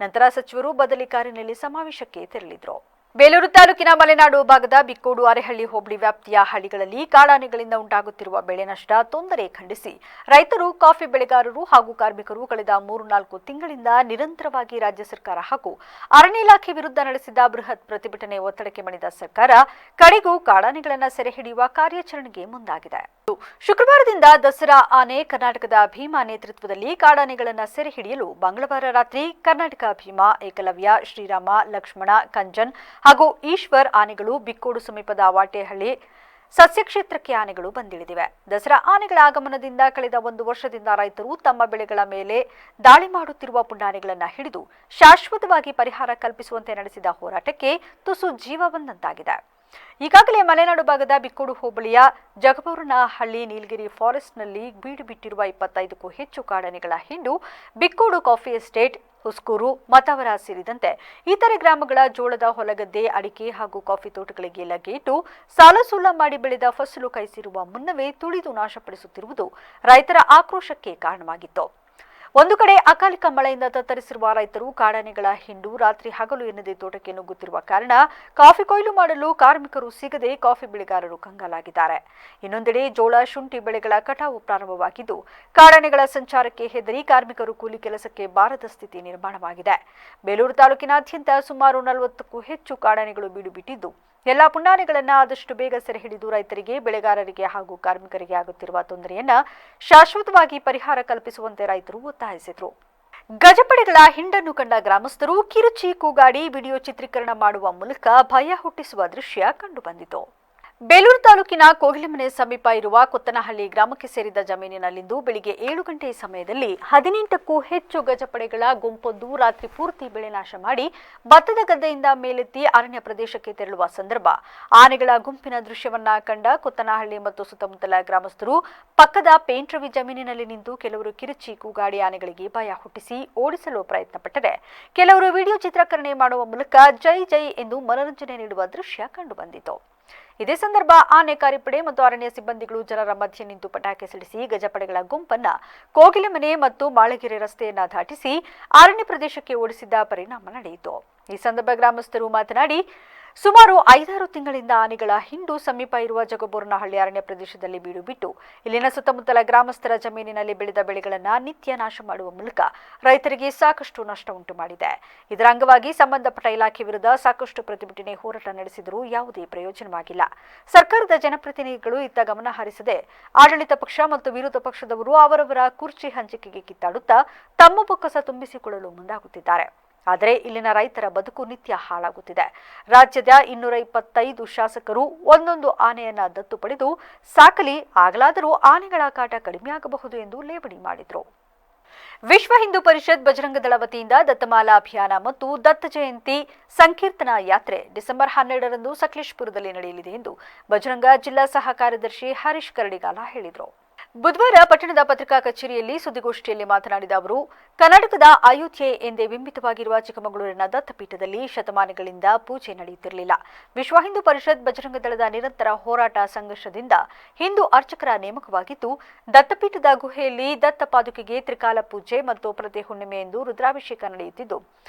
ನಂತರ ಸಚಿವರು ಬದಲಿ ಕಾರಿನಲ್ಲಿ ಸಮಾವೇಶಕ್ಕೆ ತೆರಳಿದ್ರು. ಬೇಲೂರು ತಾಲೂಕಿನ ಮಲೆನಾಡು ಭಾಗದ ಬಿಕ್ಕೋಡು ಅರೆಹಳ್ಳಿ ಹೋಬಳಿ ವ್ಯಾಪ್ತಿಯ ಹಳ್ಳಿಗಳಲ್ಲಿ ಕಾಡಾನೆಗಳಿಂದ ಉಂಟಾಗುತ್ತಿರುವ ಬೆಳೆ ನಷ್ಟ ತೊಂದರೆ ಖಂಡಿಸಿ ರೈತರು, ಕಾಫಿ ಬೆಳೆಗಾರರು ಹಾಗೂ ಕಾರ್ಮಿಕರು ಕಳೆದ 3-4 ತಿಂಗಳಿಂದ ನಿರಂತರವಾಗಿ ರಾಜ್ಯ ಸರ್ಕಾರ ಹಾಗೂ ಅರಣ್ಯ ಇಲಾಖೆ ವಿರುದ್ಧ ನಡೆಸಿದ ಬೃಹತ್ ಪ್ರತಿಭಟನೆ ಒತ್ತಡಕ್ಕೆ ಮಣಿದ ಸರ್ಕಾರ ಕಡೆಗೂ ಕಾಡಾನೆಗಳನ್ನು ಸೆರೆ ಹಿಡಿಯುವ ಕಾರ್ಯಾಚರಣೆಗೆ ಮುಂದಾಗಿದೆ. ಶುಕ್ರವಾರದಿಂದ ದಸರಾ ಆನೆ ಕರ್ನಾಟಕದ ಭೀಮಾ ನೇತೃತ್ವದಲ್ಲಿ ಕಾಡಾನೆಗಳನ್ನು ಸೆರೆ ಹಿಡಿಯಲು ಮಂಗಳವಾರ ರಾತ್ರಿ ಕರ್ನಾಟಕ ಭೀಮಾ, ಏಕಲವ್ಯ, ಶ್ರೀರಾಮ, ಲಕ್ಷ್ಮಣ, ಕಂಜನ್ ಹಾಗೂ ಈಶ್ವರ್ ಆನೆಗಳು ಬಿಕ್ಕೋಡು ಸಮೀಪದ ವಾಟೆಹಳ್ಳಿ ಸಸ್ಯಕ್ಷೇತ್ರಕ್ಕೆ ಆನೆಗಳು ಬಂದಿಳಿದಿವೆ. ದಸರಾ ಆನೆಗಳ ಆಗಮನದಿಂದ ಕಳೆದ 1 ವರ್ಷದಿಂದ ರೈತರು ತಮ್ಮ ಬೆಳೆಗಳ ಮೇಲೆ ದಾಳಿ ಮಾಡುತ್ತಿರುವ ಪುಂಡಾನೆಗಳನ್ನು ಹಿಡಿದು ಶಾಶ್ವತವಾಗಿ ಪರಿಹಾರ ಕಲ್ಪಿಸುವಂತೆ ನಡೆಸಿದ ಹೋರಾಟಕ್ಕೆ ತುಸು ಜೀವ ಬಂದಂತಾಗಿದೆ. ಈಗಾಗಲೇ ಮಲೆನಾಡು ಭಾಗದ ಬಿಕ್ಕೋಡು ಹೋಬಳಿಯ ಜಗಬೂರನಹಳ್ಳಿ ನೀಲಗಿರಿ ಫಾರೆಸ್ಟ್ನಲ್ಲಿ ಬೀಡು ಬಿಟ್ಟಿರುವ 25ಕ್ಕೂ ಹೆಚ್ಚು ಕಾಡಾನೆಗಳ ಹಿಂಡು ಬಿಕ್ಕೋಡು ಕಾಫಿ ಎಸ್ಟೇಟ್, ಹುಸ್ಕೂರು, ಮತವರ ಸೇರಿದಂತೆ ಇತರೆ ಗ್ರಾಮಗಳ ಜೋಳದ ಹೊಲಗದ್ದೆ, ಅಡಿಕೆ ಹಾಗೂ ಕಾಫಿ ತೋಟಗಳಿಗೆ ಲಗ್ಗೆಯಿಟ್ಟು ಸಾಲಸೂಲ ಮಾಡಿ ಬೆಳೆದ ಫಸಲು ಕೈಸಿರುವ ಮುನ್ನವೇ ತುಳಿದು ನಾಶಪಡಿಸುತ್ತಿರುವುದು ರೈತರ ಆಕ್ರೋಶಕ್ಕೆ ಕಾರಣವಾಗಿತ್ತು. ಒಂದು ಕಡೆ ಅಕಾಲಿಕ ಮಳೆಯಿಂದ ತತ್ತರಿಸಿರುವ ರೈತರು ಕಾಡಾನೆಗಳ ಹಿಂಡು ರಾತ್ರಿ ಹಗಲು ಎನ್ನದೇ ತೋಟಕ್ಕೆ ನುಗ್ಗುತ್ತಿರುವ ಕಾರಣ ಕಾಫಿ ಕೊಯ್ಲು ಮಾಡಲು ಕಾರ್ಮಿಕರು ಸಿಗದೆ ಕಾಫಿ ಬೆಳೆಗಾರರು ಕಂಗಾಲಾಗಿದ್ದಾರೆ. ಇನ್ನೊಂದೆಡೆ ಜೋಳ, ಶುಂಠಿ ಬೆಳೆಗಳ ಕಟಾವು ಪ್ರಾರಂಭವಾಗಿದ್ದು ಕಾಡಾನೆಗಳ ಸಂಚಾರಕ್ಕೆ ಹೆದರಿ ಕಾರ್ಮಿಕರು ಕೂಲಿ ಕೆಲಸಕ್ಕೆ ಬಾರದ ಸ್ಥಿತಿ ನಿರ್ಮಾಣವಾಗಿದೆ. ಬೇಲೂರು ತಾಲೂಕಿನಾದ್ಯಂತ ಸುಮಾರು 40ಕ್ಕೂ ಹೆಚ್ಚು ಕಾಡಾನೆಗಳು ಬೀಡು ಬಿಟ್ಟಿದ್ದು ಎಲ್ಲಾ ಪುಂಡಾನೆಗಳನ್ನು ಆದಷ್ಟು ಬೇಗ ಸೆರೆ ಹಿಡಿದು ರೈತರಿಗೆ, ಬೆಳೆಗಾರರಿಗೆ ಹಾಗೂ ಕಾರ್ಮಿಕರಿಗೆ ಆಗುತ್ತಿರುವ ತೊಂದರೆಯನ್ನ ಶಾಶ್ವತವಾಗಿ ಪರಿಹಾರ ಕಲ್ಪಿಸುವಂತೆ ರೈತರು ಒತ್ತಾಯಿಸಿದರು. ಗಜಪಡೆಗಳ ಹಿಂಡನ್ನು ಕಂಡ ಗ್ರಾಮಸ್ಥರು ಕಿರುಚಿ ಕೂಗಾಡಿ ವಿಡಿಯೋ ಚಿತ್ರೀಕರಣ ಮಾಡುವ ಮೂಲಕ ಭಯ ಹುಟ್ಟಿಸುವ ದೃಶ್ಯ ಕಂಡುಬಂದಿತು. ಬೇಲೂರು ತಾಲೂಕಿನ ಕೋಗಿಲೆಮನೆ ಸಮೀಪ ಇರುವ ಕೊತ್ತನಹಳ್ಳಿ ಗ್ರಾಮಕ್ಕೆ ಸೇರಿದ ಜಮೀನಿನಲ್ಲಿಂದು ಬೆಳಿಗ್ಗೆ 7 ಗಂಟೆ ಸಮಯದಲ್ಲಿ 18ಕ್ಕೂ ಹೆಚ್ಚು ಗಜಪಡೆಗಳ ಗುಂಪೊಂದು ರಾತ್ರಿ ಪೂರ್ತಿ ಬೆಳೆ ನಾಶ ಮಾಡಿ ಭತ್ತದ ಗದ್ದೆಯಿಂದ ಮೇಲೆತ್ತಿ ಅರಣ್ಯ ಪ್ರದೇಶಕ್ಕೆ ತೆರಳುವ ಸಂದರ್ಭ ಆನೆಗಳ ಗುಂಪಿನ ದೃಶ್ಯವನ್ನ ಕಂಡ ಕೊತ್ತನಹಳ್ಳಿ ಮತ್ತು ಸುತ್ತಮುತ್ತಲ ಗ್ರಾಮಸ್ಥರು ಪಕ್ಕದ ಪೇಂಟ್ರವಿ ಜಮೀನಿನಲ್ಲಿ ನಿಂತು ಕೆಲವರು ಕಿರುಚಿ ಕೂಗಾಡಿ ಆನೆಗಳಿಗೆ ಭಯ ಹುಟ್ಟಿಸಿ ಓಡಿಸಲು ಪ್ರಯತ್ನಪಟ್ಟರೆ ಕೆಲವರು ವಿಡಿಯೋ ಚಿತ್ರೀಕರಣೆ ಮಾಡುವ ಮೂಲಕ ಜೈ ಜೈ ಎಂದು ಮನರಂಜನೆ ನೀಡುವ ದೃಶ್ಯ ಕಂಡುಬಂದಿತು. ಇದೇ ಸಂದರ್ಭ ಆನೆ ಕಾರ್ಯಪಡೆ ಮತ್ತು ಅರಣ್ಯ ಸಿಬ್ಬಂದಿಗಳು ಜನರ ಮಧ್ಯೆ ನಿಂತು ಪಟಾಕಿ ಸಿಡಿಸಿ ಗಜಪಡೆಗಳ ಗುಂಪನ್ನ ಕೋಗಿಲೆಮನೆ ಮತ್ತು ಮಾಳಗೆರೆ ರಸ್ತೆಯನ್ನ ದಾಟಿಸಿ ಅರಣ್ಯ ಪ್ರದೇಶಕ್ಕೆ ಓಡಿಸಿದ್ದ ಪರಿಣಾಮ ನಡೆಯಿತು. ಈ ಸಂದರ್ಭ ಗ್ರಾಮಸ್ಥರು ಮಾತನಾಡಿ, ಸುಮಾರು 5-6 ತಿಂಗಳಿಂದ ಆನೆಗಳ ಹಿಂಡು ಸಮೀಪ ಇರುವ ಜಗಬೋರನಹಳ್ಳಿ ಅರಣ್ಯ ಪ್ರದೇಶದಲ್ಲಿ ಬೀಡು ಬಿಟ್ಟು ಇಲ್ಲಿನ ಸುತ್ತಮುತ್ತಲ ಗ್ರಾಮಸ್ಥರ ಜಮೀನಿನಲ್ಲಿ ಬೆಳೆದ ಬೆಳೆಗಳನ್ನು ನಿತ್ಯ ನಾಶ ಮಾಡುವ ಮೂಲಕ ರೈತರಿಗೆ ಸಾಕಷ್ಟು ನಷ್ಟ ಉಂಟು ಮಾಡಿದೆ. ಇದರ ಅಂಗವಾಗಿ ಸಂಬಂಧಪಟ್ಟ ಇಲಾಖೆ ವಿರುದ್ಧ ಸಾಕಷ್ಟು ಪ್ರತಿಭಟನೆ ಹೋರಾಟ ನಡೆಸಿದರೂ ಯಾವುದೇ ಪ್ರಯೋಜನವಾಗಿಲ್ಲ. ಸರ್ಕಾರದ ಜನಪ್ರತಿನಿಧಿಗಳು ಇತ್ತ ಗಮನ ಹರಿಸದೆ ಆಡಳಿತ ಪಕ್ಷ ಮತ್ತು ವಿರೋಧ ಪಕ್ಷದವರು ಅವರವರ ಕುರ್ಚಿ ಹಂಚಿಕೆಗೆ ಕಿತ್ತಾಡುತ್ತಾ ತಮ್ಮ ಬೊಕ್ಕಸ ತುಂಬಿಸಿಕೊಳ್ಳಲು ಮುಂದಾಗುತ್ತಿದ್ದಾರೆ. ಆದರೆ ಇಲ್ಲಿನ ರೈತರ ಬದುಕು ನಿತ್ಯ ಹಾಳಾಗುತ್ತಿದೆ. ರಾಜ್ಯದ 225 ಶಾಸಕರು ಒಂದೊಂದು ಆನೆಯನ್ನ ದತ್ತು ಪಡೆದು ಸಾಕಲಿ, ಆಗಲಾದರೂ ಆನೆಗಳ ಕಾಟ ಕಡಿಮೆಯಾಗಬಹುದು ಎಂದು ಲೇವಡಿ ಮಾಡಿದರು. ವಿಶ್ವ ಹಿಂದೂ ಪರಿಷತ್ ಬಜರಂಗದಳ ವತಿಯಿಂದ ದತ್ತಮಾಲಾ ಅಭಿಯಾನ ಮತ್ತು ದತ್ತ ಜಯಂತಿ ಸಂಕೀರ್ತನಾ ಯಾತ್ರೆ ಡಿಸೆಂಬರ್ 12ರಂದು ಸಕಲೇಶಪುರದಲ್ಲಿ ನಡೆಯಲಿದೆ ಎಂದು ಬಜರಂಗ ಜಿಲ್ಲಾ ಸಹ ಕಾರ್ಯದರ್ಶಿ ಹರೀಶ್ ಕರಡಿಗಾಲ ಹೇಳಿದರು. ಬುಧವಾರ ಪಟ್ಟಣದ ಪತ್ರಿಕಾ ಕಚೇರಿಯಲ್ಲಿ ಸುದ್ದಿಗೋಷ್ಠಿಯಲ್ಲಿ ಮಾತನಾಡಿದ ಅವರು, ಕರ್ನಾಟಕದ ಅಯೋಧ್ಯೆ ಎಂದೇ ಬಿಂಬಿತವಾಗಿರುವ ಚಿಕ್ಕಮಗಳೂರಿನ ದತ್ತಪೀಠದಲ್ಲಿ ಶತಮಾನಗಳಿಂದ ಪೂಜೆ ನಡೆಯುತ್ತಿರಲಿಲ್ಲ. ವಿಶ್ವ ಹಿಂದೂ ಪರಿಷತ್ ಬಜರಂಗದಳದ ನಿರಂತರ ಹೋರಾಟ ಸಂಘರ್ಷದಿಂದ ಹಿಂದೂ ಅರ್ಚಕರ ನೇಮಕವಾಗಿದ್ದು, ದತ್ತಪೀಠದ ಗುಹೆಯಲ್ಲಿ ದತ್ತ ಪಾದುಕೆಗೆ ತ್ರಿಕಾಲ ಪೂಜೆ ಮತ್ತು ಪ್ರತಿ ಹುಣ್ಣಿಮೆಯಂದು ರುದ್ರಾಭಿಷೇಕ ನಡೆಯುತ್ತಿದ್ದು,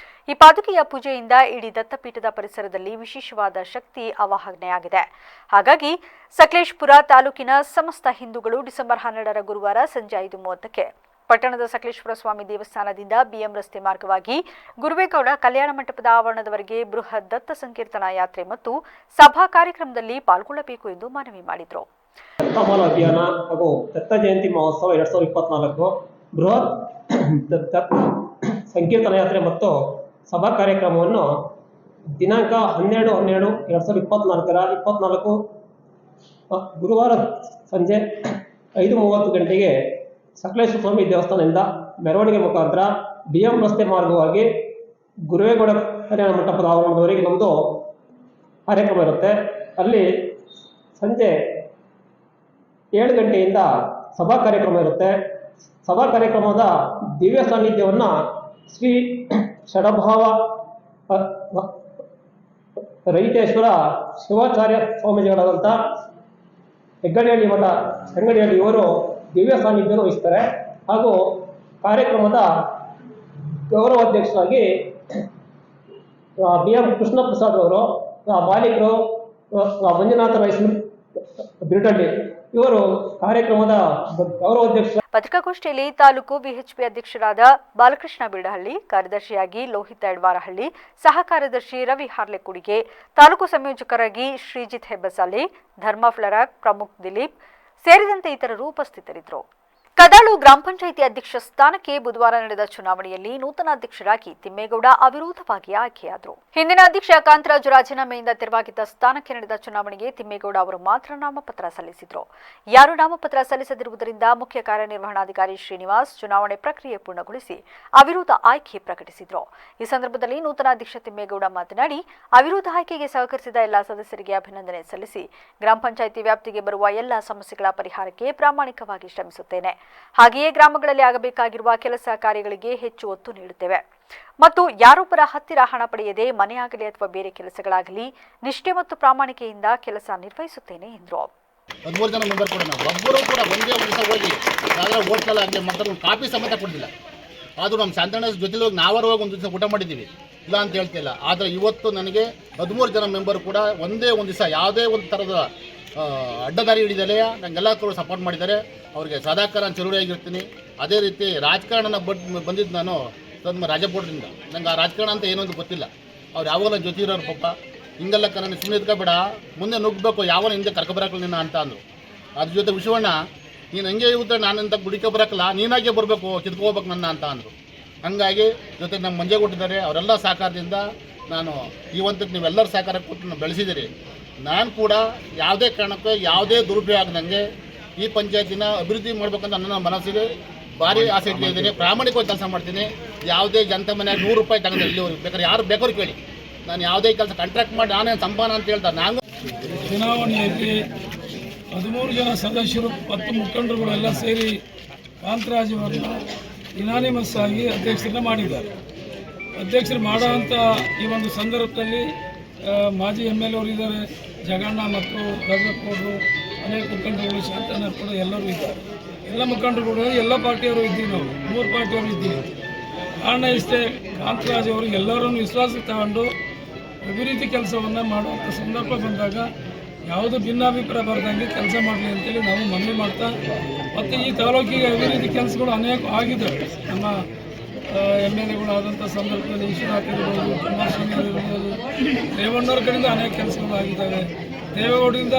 ಈ ಪಾದುಕೆಯ ಪೂಜೆಯಿಂದ ಇಡೀ ದತ್ತಪೀಠದ ಪರಿಸರದಲ್ಲಿ ವಿಶೇಷವಾದ ಶಕ್ತಿ ಆವಾಹನೆಯಾಗಿದೆ. ಹಾಗಾಗಿ ಸಕಲೇಶಪುರ ತಾಲೂಕಿನ ಸಮಸ್ತ ಹಿಂದೂಗಳು ಡಿಸೆಂಬರ್ 12ರ ಗುರುವಾರ ಸಂಜೆ 5:30ಕ್ಕೆ ಪಟ್ಟಣದ ಸಕಲೇಶ್ವರ ಸ್ವಾಮಿ ದೇವಸ್ಥಾನದಿಂದ ಬಿಎಂ ರಸ್ತೆ ಮಾರ್ಗವಾಗಿ ಗುರುವೇಗೌಡ ಕಲ್ಯಾಣ ಮಂಟಪದ ಆವರಣದವರೆಗೆ ಬೃಹತ್ ದತ್ತ ಸಂಕೀರ್ತನಾ ಯಾತ್ರೆ ಮತ್ತು ಸಭಾ ಕಾರ್ಯಕ್ರಮದಲ್ಲಿ ಪಾಲ್ಗೊಳ್ಳಬೇಕು ಎಂದು ಮನವಿ ಮಾಡಿದರು. ದತ್ತಮಾಲಾ ಅಭಿಯಾನ ಹಾಗೂ ದತ್ತ ಜಯಂತಿ ಮಹೋತ್ಸವ 2024 ಬೃಹತ್ ದತ್ತ ಸಂಕೀರ್ತನಾ ಯಾತ್ರೆ ಮತ್ತು ಸಭಾ ಕಾರ್ಯಕ್ರಮವನ್ನು ದಿನಾಂಕ 12/12/2024 ಗುರುವಾರ ಸಂಜೆ 5:30 ಗಂಟೆಗೆ ಸಕಲೇಶ್ವರ ಸ್ವಾಮಿ ದೇವಸ್ಥಾನದಿಂದ ಮೆರವಣಿಗೆ ಮುಖಾಂತರ ಬಿಎಂ ರಸ್ತೆ ಮಾರ್ಗವಾಗಿ ಗುರುವೇಗೌಡ ಕಲ್ಯಾಣ ಮಂಟಪದ ಆವರಣದವರೆಗೆ ನಮ್ಮದು ಕಾರ್ಯಕ್ರಮ ಇರುತ್ತೆ. ಅಲ್ಲಿ ಸಂಜೆ 7 ಗಂಟೆಯಿಂದ ಸಭಾ ಕಾರ್ಯಕ್ರಮ ಇರುತ್ತೆ. ಸಭಾ ಕಾರ್ಯಕ್ರಮದ ದಿವ್ಯ ಸಾನ್ನಿಧ್ಯವನ್ನು ಶ್ರೀ ಷಡಭಾವ ರಹಿತೇಶ್ವರ ಶಿವಾಚಾರ್ಯ ಸ್ವಾಮೀಜಿಗಳಾದಂಥ ಹೆಗ್ಗಡಿಹಳ್ಳಿ ಮಠ ಹೆಂಗಡಿಹಳ್ಳಿ ಇವರು ದಿವ್ಯ ಸಾನ್ನಿಧ್ಯ ವಹಿಸ್ತಾರೆ. ಹಾಗೂ ಕಾರ್ಯಕ್ರಮದ ಗೌರವಾಧ್ಯಕ್ಷರಾಗಿ BM ಕೃಷ್ಣ ಪ್ರಸಾದ್ ಅವರು, ಬಾಲಿಕರು ಮಂಜುನಾಥ ರೈಸ್ ಬಿರಟಳ್ಳಿ ಇವರು ಕಾರ್ಯಕ್ರಮದ ಗೌರವಾಧ್ಯಕ್ಷ. ಪತ್ರಿಕಾಗೋಷ್ಠಿಯಲ್ಲಿ ತಾಲೂಕು ಬಿಎಚ್ಪಿ ಅಧ್ಯಕ್ಷರಾದ ಬಾಲಕೃಷ್ಣ ಬಿಡಹಳ್ಳಿ, ಕಾರ್ಯದರ್ಶಿಯಾಗಿ ಲೋಹಿತ್ ಎಡ್ವಾರಹಳ್ಳಿ, ಸಹ ಕಾರ್ಯದರ್ಶಿ ರವಿ ಹಾರ್ಲೆಕುಡಿಗೆ, ತಾಲೂಕು ಸಂಯೋಜಕರಾಗಿ ಶ್ರೀಜಿತ್ ಹೆಬ್ಬಸಾಲೆ, ಧರ್ಮ ಫ್ಲರಾಕ್, ಪ್ರಮುಖ್ ದಿಲೀಪ್ ಸೇರಿದಂತೆ ಇತರರು ಉಪಸ್ಥಿತರಿದ್ದರು. ಕದಾಳು ಗ್ರಾಮ ಪಂಚಾಯಿತಿ ಅಧ್ಯಕ್ಷ ಸ್ಥಾನಕ್ಕೆ ಬುಧವಾರ ನಡೆದ ಚುನಾವಣೆಯಲ್ಲಿ ನೂತನ ಅಧ್ಯಕ್ಷರಾಗಿ ತಿಮ್ಮೇಗೌಡ ಅವಿರೋಧವಾಗಿ ಆಯ್ಕೆಯಾದರು. ಹಿಂದಿನ ಅಧ್ಯಕ್ಷ ಕಾಂತರಾಜು ರಾಜೀನಾಮೆಯಿಂದ ತೆರವಾಗಿದ್ದ ಸ್ಥಾನಕ್ಕೆ ನಡೆದ ಚುನಾವಣೆಗೆ ತಿಮ್ಮೇಗೌಡ ಅವರು ಮಾತ್ರ ನಾಮಪತ್ರ ಸಲ್ಲಿಸಿದರು. ಯಾರು ನಾಮಪತ್ರ ಸಲ್ಲಿಸದಿರುವುದರಿಂದ ಮುಖ್ಯ ಕಾರ್ಯನಿರ್ವಹಣಾಧಿಕಾರಿ ಶ್ರೀನಿವಾಸ್ ಚುನಾವಣೆ ಪ್ರಕ್ರಿಯೆ ಪೂರ್ಣಗೊಳಿಸಿ ಅವಿರೋಧ ಆಯ್ಕೆ ಪ್ರಕಟಿಸಿದರು. ಈ ಸಂದರ್ಭದಲ್ಲಿ ನೂತನ ಅಧ್ಯಕ್ಷ ತಿಮ್ಮೇಗೌಡ ಮಾತನಾಡಿ, ಅವಿರೋಧ ಆಯ್ಕೆಗೆ ಸಹಕರಿಸಿದ ಎಲ್ಲಾ ಸದಸ್ಯರಿಗೆ ಅಭಿನಂದನೆ ಸಲ್ಲಿಸಿ ಗ್ರಾಮ ಪಂಚಾಯಿತಿ ವ್ಯಾಪ್ತಿಗೆ ಬರುವ ಎಲ್ಲಾ ಸಮಸ್ಯೆಗಳ ಪರಿಹಾರಕ್ಕೆ ಪ್ರಾಮಾಣಿಕವಾಗಿ ಶ್ರಮಿಸುತ್ತೇನೆ. ಹಾಗೆಯೇ ಗ್ರಾಮಗಳಲ್ಲಿ ಆಗಬೇಕಾಗಿರುವ ಕೆಲಸ ಕಾರ್ಯಗಳಿಗೆ ಹೆಚ್ಚು ಒತ್ತು ನೀಡುತ್ತೇವೆ ಮತ್ತು ಯಾರೊಬ್ಬರ ಹತ್ತಿರ ಹಣ ಪಡೆಯದೆ ಮನೆಯಾಗಲಿ ಅಥವಾ ಬೇರೆ ಕೆಲಸಗಳಾಗಲಿ ನಿಷ್ಠೆ ಮತ್ತು ಪ್ರಾಮಾಣಿಕೆಯಿಂದ ಕೆಲಸ ನಿರ್ವಹಿಸುತ್ತೇನೆ ಎಂದರು. 13 ಜನ ಮೆಂಬರ್ ಕೂಡ ನಾವು ಒಬ್ಬರು ಕೂಡ ಒಂದೇ ಒಂದು ದಿವಸ ಹೋಗಿ ಯಾವ್ದಾರ ಹೋಟ್ಲಲ್ಲಿ ಆಗಲಿ ಮಾಡ್ತಾರೆ, ಒಂದು ಕಾಫಿ ಸಮೇತ ಕೊಡಲಿಲ್ಲ. ಆದರೂ ನಮ್ಮ ಶಾಂತಣ್ಣ ಜೊತೆಲಿ ಹೋಗಿ ನಾವಾರು ಹೋಗಿ ಒಂದು ದಿವಸ ಊಟ ಮಾಡಿದ್ದೀವಿ, ಇಲ್ಲ ಅಂತ ಹೇಳ್ತಿಲ್ಲ. ಆದರೆ ಇವತ್ತು ನನಗೆ 13 ಜನ ಮೆಂಬರ್ ಕೂಡ ಒಂದೇ ಒಂದು ದಿವಸ ಯಾವುದೇ ಒಂದು ಥರದ ಅಡ್ಡದಾರಿ ಹಿಡಿದಲೇ ನನಗೆಲ್ಲ ಕೂಡ ಸಪೋರ್ಟ್ ಮಾಡಿದ್ದಾರೆ. ಅವರಿಗೆ ಸದಾಕಾಲ ನಾನು ಚಳುವಳಿಯಾಗಿರ್ತೀನಿ. ಅದೇ ರೀತಿ ರಾಜಕಾರಣನ ಬಂದಿದ್ದು ನಾನು ನಮ್ಮ ರಾಜಬೋರ್ಡ್ರಿಂದ. ನಂಗೆ ಆ ರಾಜಕಾರಣ ಅಂತ ಏನೋ ಗೊತ್ತಿಲ್ಲ. ಅವ್ರು ಯಾವಾಗಲೂ ಜೊತೆ ಇರೋರು ಪಾಪ. ಹಿಂಗೆಲ್ಲ ನನ್ನ ಸುಮ್ಮನೆ ಇದ್ಕೊಬೇಡ, ಮುಂದೆ ನುಗ್ಗಬೇಕು, ಯಾವನ ಹಿಂದೆ ಕರ್ಕೊಬರಕ್ಕಲ್ಲ ನಿನ್ನ ಅಂತ ಅಂದರು. ಅದ್ರ ಜೊತೆ ವಿಶ್ವಣ್ಣ, ನೀನು ಹಂಗೆ ಇರುತ್ತೆ, ನಾನಂತ ಗುಡಿಕೆ ಬರೋಕ್ಕಲ್ಲ, ನೀನಾಗೆ ಬರಬೇಕು, ಕಿತ್ಕೋಬೇಕು ನನ್ನ ಅಂತ ಅಂದರು. ಹಾಗಾಗಿ ಜೊತೆಗೆ ನಮ್ಮ ಮಂಜೆ ಕೊಟ್ಟಿದ್ದಾರೆ. ಅವರೆಲ್ಲ ಸಹಕಾರದಿಂದ ನಾನು ಈ ಒಂದಕ್ಕೆ ನೀವೆಲ್ಲರ ಸಹಕಾರ ಕೊಟ್ಟು ನಾನು ಬೆಳೆಸಿದ್ದೀರಿ. ನಾನು ಕೂಡ ಯಾವುದೇ ಕಾರಣಕ್ಕೂ ಯಾವುದೇ ದುರುಪಯೋಗ ಆಗದಂಗೆ ಈ ಪಂಚಾಯತಿನ ಅಭಿವೃದ್ಧಿ ಮಾಡ್ಬೇಕಂತ ನನ್ನ ಮನಸ್ಸಿಗೆ ಭಾರಿ ಆಸೆ ಇಟ್ಟಿದ್ದೀನಿ. ಪ್ರಾಮಾಣಿಕವಾಗಿ ಕೆಲಸ ಮಾಡ್ತೀನಿ. ಯಾವುದೇ ಜನತೆ ಮನೆಯಾಗ 100 ರೂಪಾಯಿ ತಗೊಂಡು ಇಲ್ಲಿವರೆಗೆ ಬೇಕಾದ್ರೆ ಯಾರು ಬೇಕಾದ್ರು ಕೇಳಿ, ನಾನು ಯಾವುದೇ ಕೆಲಸ ಕಾಂಟ್ರಾಕ್ಟ್ ಮಾಡಿ ನಾನೇ ಸಂಪಾದನೆ ಅಂತ ಹೇಳ್ತಾರೆ. ನಾನು ಚುನಾವಣೆಯಲ್ಲಿ 13 ಜನ ಸದಸ್ಯರು ಮತ್ತು ಮುಖಂಡರುಗಳೆಲ್ಲ ಸೇರಿ ಕಾಂತರಾಜ್ ಅವರನ್ನು ಯುನಾನಿಮಸ್ ಆಗಿ ಅಧ್ಯಕ್ಷರನ್ನ ಮಾಡಿದ್ದಾರೆ. ಅಧ್ಯಕ್ಷರು ಮಾಡೋಂಥ ಈ ಒಂದು ಸಂದರ್ಭದಲ್ಲಿ ಮಾಜಿ MLA ಅವರು ಇದ್ದಾರೆ, ಜಗಣ್ಣ ಮತ್ತು ರಾಜಪ್ಪವರು, ಅನೇಕ ಮುಖಂಡರುಗಳು, ಶಾಂತನ ಕೂಡ ಎಲ್ಲರೂ ಇದ್ದಾರೆ. ಎಲ್ಲ ಮುಖಂಡರುಗಳು ಎಲ್ಲ ಪಾರ್ಟಿಯವರು ಇದ್ದೀವಿ, ನಾವು 3 ಪಾರ್ಟಿಯವರು ಇದ್ದೀವಿ. ಕಾರಣ ಇಷ್ಟೇ, ಕಾಂತರಾಜ್ ಅವರು ಎಲ್ಲರನ್ನು ವಿಶ್ವಾಸಕ್ಕೆ ತಗೊಂಡು ಅಭಿವೃದ್ಧಿ ಕೆಲಸವನ್ನು ಮಾಡುವಂಥ ಸಂದರ್ಭ ಬಂದಾಗ ಯಾವುದು ಭಿನ್ನಾಭಿಪ್ರಾಯ ಬರ್ದಂಗೆ ಕೆಲಸ ಮಾಡಲಿ ಅಂತೇಳಿ ನಾವು ಮನವಿ ಮಾಡ್ತಾ, ಮತ್ತು ಈ ತಾಲೂಕಿಗೆ ಅಭಿವೃದ್ಧಿ ಕೆಲಸಗಳು ಅನೇಕ ಆಗಿದ್ದಾವೆ. ನಮ್ಮ MLAಗಳು ಆದಂಥ ಸಂದರ್ಭದಲ್ಲಿ ಈಶ್ವರಪ್ಪ ಇರ್ಬೋದು, ಕುಮಾರಸ್ವಾಮಿ ಇರ್ಬೋದು, ರೇವಣ್ಣವ್ರ ಕಡೆಯಿಂದ ಅನೇಕ ಕೆಲಸಗಳು ಆಗಿದ್ದಾವೆ. ದೇವೇಗೌಡರಿಂದ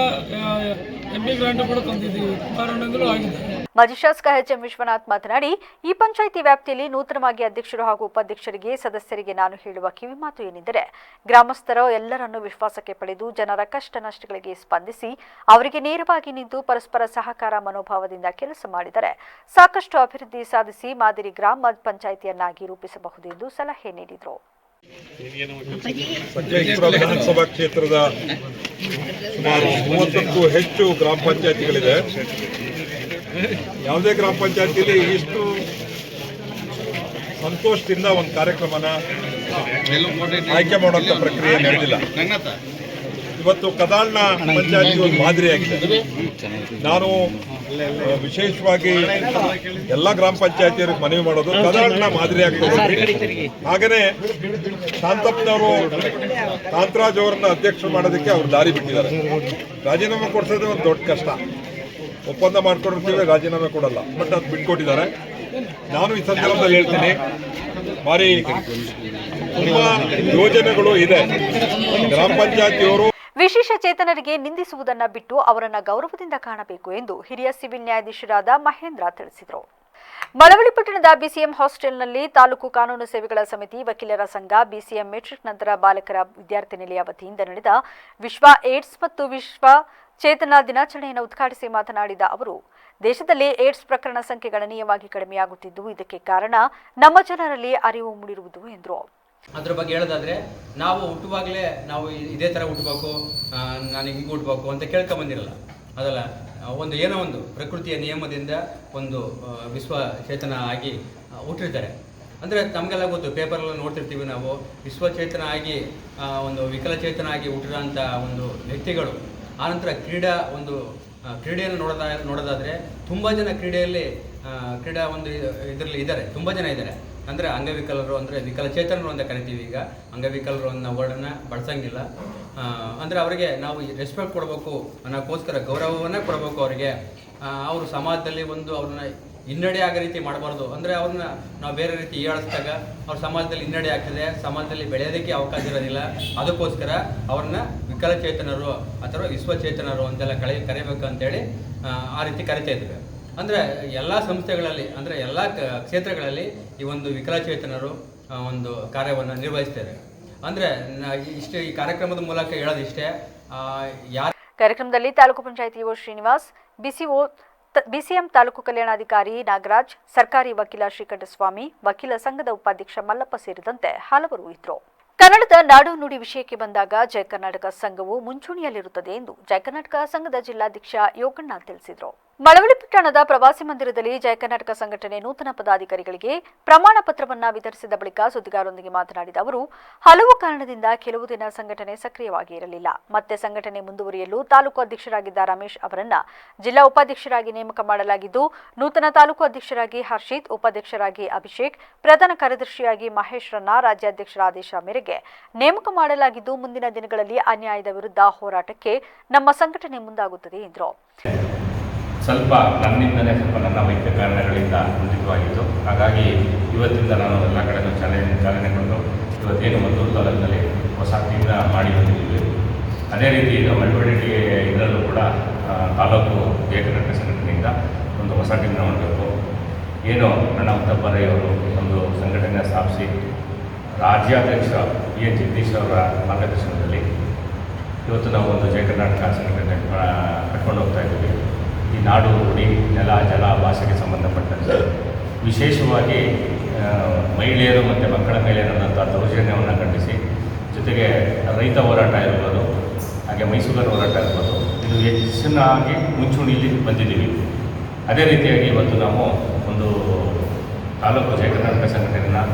MP ಗ್ರಾಂಟ್ ಕೂಡ ತಂದಿದ್ದೀವಿ, ಕುಮಾರಣ್ಣಂದಲೂ ಆಗಿದ್ದಾವೆ. ಮಾಜಿ ಶಾಸಕ HM ವಿಶ್ವನಾಥ್ ಮಾತನಾಡಿ, ಈ ಪಂಚಾಯಿತಿ ವ್ಯಾಪ್ತಿಯಲ್ಲಿ ನೂತನವಾಗಿ ಅಧ್ಯಕ್ಷರು ಹಾಗೂ ಉಪಾಧ್ಯಕ್ಷರಿಗೆ ಸದಸ್ಯರಿಗೆ ನಾನು ಹೇಳುವ ಕಿವಿಮಾತು ಏನೆಂದರೆ, ಗ್ರಾಮಸ್ಥರ ಎಲ್ಲರನ್ನೂ ವಿಶ್ವಾಸಕ್ಕೆ ಪಡೆದು ಜನರ ಕಷ್ಟ ನಷ್ಟಗಳಿಗೆ ಸ್ಪಂದಿಸಿ ಅವರಿಗೆ ನೇರವಾಗಿ ನಿಂತು ಪರಸ್ಪರ ಸಹಕಾರ ಮನೋಭಾವದಿಂದ ಕೆಲಸ ಮಾಡಿದರೆ ಸಾಕಷ್ಟು ಅಭಿವೃದ್ಧಿ ಸಾಧಿಸಿ ಮಾದರಿ ಗ್ರಾಮ ಪಂಚಾಯಿತಿಯನ್ನಾಗಿ ರೂಪಿಸಬಹುದು ಎಂದು ಸಲಹೆ ನೀಡಿದರು. ಸಕಲೇಶಪುರ ವಿಧಾನಸಭಾ ಕ್ಷೇತ್ರದ ಸುಮಾರು 30ಕ್ಕೂ ಹೆಚ್ಚು ಗ್ರಾಮ ಪಂಚಾಯತಿಗಳಿದೆ. ಯಾವುದೇ ಗ್ರಾಮ ಪಂಚಾಯತಿಯಲ್ಲಿ ಇಷ್ಟು ಸಂತೋಷದಿಂದ ಒಂದು ಕಾರ್ಯಕ್ರಮನ ಆಯ್ಕೆ ಮಾಡುವಂಥ ಪ್ರಕ್ರಿಯೆ ನಡೆದಿಲ್ಲ. ಇವತ್ತು ಕದಾಳ್ನ ಪಂಚಾಯತಿ ಒಂದು ಮಾದರಿಯಾಗಿದೆ. ನಾನು ವಿಶೇಷವಾಗಿ ಎಲ್ಲ ಗ್ರಾಮ ಪಂಚಾಯತಿಯರಿಗೆ ಮನವಿ ಮಾಡೋದು ಕದಾಳ್ನ ಮಾದರಿಯಾಗಿ. ಹಾಗೆಯೇ ಶಾಂತಪ್ಪನವರು ಕಾಂತರಾಜ್ ಅವರನ್ನ ಅಧ್ಯಕ್ಷರು ಮಾಡೋದಕ್ಕೆ ಅವ್ರು ದಾರಿ ಬಿಟ್ಟಿದ್ದಾರೆ. ರಾಜೀನಾಮೆ ಕೊಡಿಸೋದೇ ಒಂದು ದೊಡ್ಡ ಕಷ್ಟ. ಒಪ್ಪಂದ ಮಾಡ್ಕೊಂಡಿರ್ತೀವಿ, ರಾಜೀನಾಮೆ ಕೊಡಲ್ಲ, ಬಟ್ ಅದು ಬಿಟ್ಕೊಟ್ಟಿದ್ದಾರೆ. ನಾನು ಈ ಸಂದರ್ಭದಲ್ಲಿ ಹೇಳ್ತೀನಿ, ಭಾರಿ ತುಂಬ ಯೋಜನೆಗಳು ಇದೆ. ಗ್ರಾಮ ಪಂಚಾಯತಿಯವರು ವಿಶೇಷ ಚೇತನರಿಗೆ ನಿಂದಿಸುವುದನ್ನು ಬಿಟ್ಟು ಅವರನ್ನು ಗೌರವದಿಂದ ಕಾಣಬೇಕು ಎಂದು ಹಿರಿಯ ಸಿವಿಲ್ ನ್ಯಾಯಾಧೀಶರಾದ ಮಹೇಂದ್ರ ತಿಳಿಸಿದರು. ಮಳವಳ್ಳಿ ಪಟ್ಟಣದ BCM ಹಾಸ್ಟೆಲ್ನಲ್ಲಿ ತಾಲೂಕು ಕಾನೂನು ಸೇವೆಗಳ ಸಮಿತಿ, ವಕೀಲರ ಸಂಘ, BCM ಮೆಟ್ರಿಕ್ ನಂತರ ಬಾಲಕರ ವಿದ್ಯಾರ್ಥಿ ನಿಲಯ ವತಿಯಿಂದ ನಡೆದ ವಿಶ್ವ ಏಡ್ಸ್ ಮತ್ತು ವಿಶ್ವ ಚೇತನ ದಿನಾಚರಣೆಯನ್ನು ಉದ್ಘಾಟಿಸಿ ಮಾತನಾಡಿದ ಅವರು, ದೇಶದಲ್ಲಿ ಏಡ್ಸ್ ಪ್ರಕರಣ ಸಂಖ್ಯೆ ಗಣನೀಯವಾಗಿ ಕಡಿಮೆಯಾಗುತ್ತಿದ್ದು ಇದಕ್ಕೆ ಕಾರಣ ನಮ್ಮ ಜನರಲ್ಲಿ ಅರಿವು ಮೂಡಿರುವುದು ಎಂದರು. ಅದ್ರ ಬಗ್ಗೆ ಹೇಳೋದಾದರೆ, ನಾವು ಹುಟ್ಟುವಾಗಲೇ ನಾವು ಇದೇ ಥರ ಹುಟ್ಟಬೇಕು, ನಾನು ಹಿಂಗೆ ಹುಟ್ಟಬೇಕು ಅಂತ ಕೇಳ್ಕೊಂಬಂದಿರಲ್ಲ. ಅದಲ್ಲ, ಏನೋ ಒಂದು ಪ್ರಕೃತಿಯ ನಿಯಮದಿಂದ ಒಂದು ವಿಶ್ವಚೇತನ ಆಗಿ ಹುಟ್ಟಿರ್ತಾರೆ. ಅಂದರೆ ನಮಗೆಲ್ಲ ಗೊತ್ತು, ಪೇಪರೆಲ್ಲ ನೋಡ್ತಿರ್ತೀವಿ ನಾವು, ವಿಶ್ವಚೇತನ ಆಗಿ ಒಂದು ವಿಕಲಚೇತನ ಆಗಿ ಹುಟ್ಟಿರೋಂಥ ಒಂದು ವ್ಯಕ್ತಿಗಳು. ಆನಂತರ ಕ್ರೀಡೆಯನ್ನು ನೋಡೋದಾದರೆ ತುಂಬ ಜನ ಕ್ರೀಡಾ ಒಂದು ಇದರಲ್ಲಿ ಇದ್ದಾರೆ, ತುಂಬ ಜನ ಇದ್ದಾರೆ. ಅಂದರೆ ಅಂಗವಿಕಲರು, ಅಂದರೆ ವಿಕಲಚೇತನರು ಅಂತ ಕರಿತೀವಿ. ಈಗ ಅಂಗವಿಕಲರು ಅನ್ನೋ ವರ್ಡನ್ನು ಬಳಸಂಗಿಲ್ಲ. ಅಂದರೆ ಅವರಿಗೆ ನಾವು ರೆಸ್ಪೆಕ್ಟ್ ಕೊಡಬೇಕು ಅನ್ನೋಕ್ಕೋಸ್ಕರ ಗೌರವವನ್ನೇ ಕೊಡಬೇಕು ಅವರಿಗೆ. ಅವರು ಸಮಾಜದಲ್ಲಿ ಅವ್ರನ್ನ ಹಿನ್ನಡೆ ಆಗೋ ರೀತಿ ಮಾಡಬಾರ್ದು. ಅಂದರೆ ಅವ್ರನ್ನ ನಾವು ಬೇರೆ ರೀತಿ ಹೀಯಾಳಿಸಿದಾಗ ಅವ್ರ ಸಮಾಜದಲ್ಲಿ ಹಿನ್ನಡೆ ಆಗ್ತದೆ, ಸಮಾಜದಲ್ಲಿ ಬೆಳೆಯೋದಕ್ಕೆ ಅವಕಾಶ ಇರೋದಿಲ್ಲ. ಅದಕ್ಕೋಸ್ಕರ ಅವ್ರನ್ನ ವಿಕಲಚೇತನರು ಅಥವಾ ವಿಶ್ವಚೇತನರು ಅಂತೆಲ್ಲ ಕರಿಬೇಕು ಅಂತೇಳಿ ಆ ರೀತಿ ಕರಿತಾ ಇದ್ವಿ. ಅಂದರೆ ಎಲ್ಲ ಸಂಸ್ಥೆಗಳಲ್ಲಿ, ಅಂದರೆ ಎಲ್ಲ ಕ್ಷೇತ್ರಗಳಲ್ಲಿ ಈ ಒಂದು ವಿಕಲಚೇತನರು ಒಂದು ಕಾರ್ಯವನ್ನು ನಿರ್ವಹಿಸ್ತಾರೆ. ಅಂದರೆ ಈ ಕಾರ್ಯಕ್ರಮದ ಮೂಲಕ ಹೇಳೋದಿಷ್ಟೇ. ಕಾರ್ಯಕ್ರಮದಲ್ಲಿ ತಾಲೂಕು ಪಂಚಾಯತ್ ಇಒ ಶ್ರೀನಿವಾಸ್, BCM ತಾಲೂಕು ಕಲ್ಯಾಣಾಧಿಕಾರಿ ನಾಗರಾಜ್, ಸರ್ಕಾರಿ ವಕೀಲ ಶ್ರೀಕಂಠಸ್ವಾಮಿ, ವಕೀಲ ಸಂಘದ ಉಪಾಧ್ಯಕ್ಷ ಮಲ್ಲಪ್ಪ ಸೇರಿದಂತೆ ಹಲವರು ಇದ್ದರು. ಕನ್ನಡದ ನಾಡು ನುಡಿ ವಿಷಯಕ್ಕೆ ಬಂದಾಗ ಜಯ ಕರ್ನಾಟಕ ಸಂಘವು ಮುಂಚೂಣಿಯಲ್ಲಿರುತ್ತದೆ ಎಂದು ಜಯ ಕರ್ನಾಟಕ ಸಂಘದ ಜಿಲ್ಲಾಧ್ಯಕ್ಷ ಯೋಗಣ್ಣ ತಿಳಿಸಿದರು. ಮಳವಳ್ಳಿ ಪಟ್ಟಣದ ಪ್ರವಾಸಿ ಮಂದಿರದಲ್ಲಿ ಜಯ ಕರ್ನಾಟಕ ಸಂಘಟನೆ ನೂತನ ಪದಾಧಿಕಾರಿಗಳಿಗೆ ಪ್ರಮಾಣ ಪತ್ರವನ್ನು ವಿತರಿಸಿದ ಬಳಿಕ ಸುದ್ದಿಗಾರರೊಂದಿಗೆ ಮಾತನಾಡಿದ ಅವರು, ಹಲವು ಕಾರಣದಿಂದ ಕೆಲವು ದಿನ ಸಂಘಟನೆ ಸಕ್ರಿಯವಾಗಿ ಇರಲಿಲ್ಲ. ಮತ್ತೆ ಸಂಘಟನೆ ಮುಂದುವರಿಯಲು ತಾಲೂಕು ಅಧ್ಯಕ್ಷರಾಗಿದ್ದ ರಮೇಶ್ ಅವರನ್ನ ಜಿಲ್ಲಾ ಉಪಾಧ್ಯಕ್ಷರಾಗಿ ನೇಮಕ ಮಾಡಲಾಗಿದ್ದು, ನೂತನ ತಾಲೂಕು ಅಧ್ಯಕ್ಷರಾಗಿ ಹರ್ಷಿತ್, ಉಪಾಧ್ಯಕ್ಷರಾಗಿ ಅಭಿಷೇಕ್, ಪ್ರಧಾನ ಕಾರ್ಯದರ್ಶಿಯಾಗಿ ಮಹೇಶ್ರನ್ನ ರಾಜ್ಯಾಧ್ಯಕ್ಷರ ಆದೇಶ ಮೇರೆಗೆ ನೇಮಕ ಮಾಡಲಾಗಿದ್ದು, ಮುಂದಿನ ದಿನಗಳಲ್ಲಿ ಅನ್ಯಾಯದ ವಿರುದ್ಧ ಹೋರಾಟಕ್ಕೆ ನಮ್ಮ ಸಂಘಟನೆ ಮುಂದಾಗುತ್ತದೆ ಎಂದರು. ಸ್ವಲ್ಪ ನನ್ನಿಂದಲೇ ನನ್ನ ವೈದ್ಯ ಕಾರಣಗಳಿಂದ ಮುಂದಿತವಾಗಿತ್ತು. ಹಾಗಾಗಿ ಇವತ್ತಿಂದ ನಾನು ಎಲ್ಲ ಕಡೆಯೂ ಚಾಲನೆ ಕೊಟ್ಟು ಇವತ್ತೇನು ಒಂದು ತಾಲೂಕಿನಲ್ಲಿ ಹೊಸ ಟೀಮ್ನ ಮಾಡಿ ಬಂದಿದ್ದೀವಿ. ಅದೇ ರೀತಿ ಮಳವಳ್ಳಿ ಇದರಲ್ಲೂ ಕೂಡ ತಾಲೂಕು ಜಯ ಕರ್ನಾಟಕ ಸಂಘಟನೆಯಿಂದ ಒಂದು ಹೊಸ ಟೀಮ್ನ ಮಾಡಬೇಕು. ಏನು ನನ್ನ ಉತ್ತಪ್ಪರಯ್ಯವರು ಒಂದು ಸಂಘಟನೆ ಸ್ಥಾಪಿಸಿ ರಾಜ್ಯಾಧ್ಯಕ್ಷ ಎನ್ ಜಗದೀಶ್ ಅವರ ಮಾರ್ಗದರ್ಶನದಲ್ಲಿ ಇವತ್ತು ನಾವು ಒಂದು ಜಯ ಕರ್ನಾಟಕ ಸಂಘಟನೆ ಕಟ್ಕೊಂಡು ಹೋಗ್ತಾ ಇದ್ದೀವಿ. ಈ ನಾಡು, ನುಡಿ, ನೆಲ, ಜಲ, ಭಾಷೆಗೆ ಸಂಬಂಧಪಟ್ಟಂತೆ ವಿಶೇಷವಾಗಿ ಮಹಿಳೆಯರು ಮತ್ತು ಮಕ್ಕಳ ಮೇಲೆ ನಡೆದಂಥ ದೌರ್ಜನ್ಯವನ್ನು ಖಂಡಿಸಿ, ಜೊತೆಗೆ ರೈತ ಹೋರಾಟ ಇರ್ಬೋದು, ಹಾಗೆ ಮೈಸೂರಿನ ಹೋರಾಟ ಇರ್ಬೋದು, ಇದು ಹೆಚ್ಚಿನಾಗಿ ಮುಂಚೂಣಿಯಲ್ಲಿ ಬಂದಿದ್ದೀವಿ. ಅದೇ ರೀತಿಯಾಗಿ ಇವತ್ತು ನಾವು ಒಂದು ತಾಲೂಕು ಜಯ ಕರ್ನಾಟಕ ಸಂಘಟನೆಯನ್ನು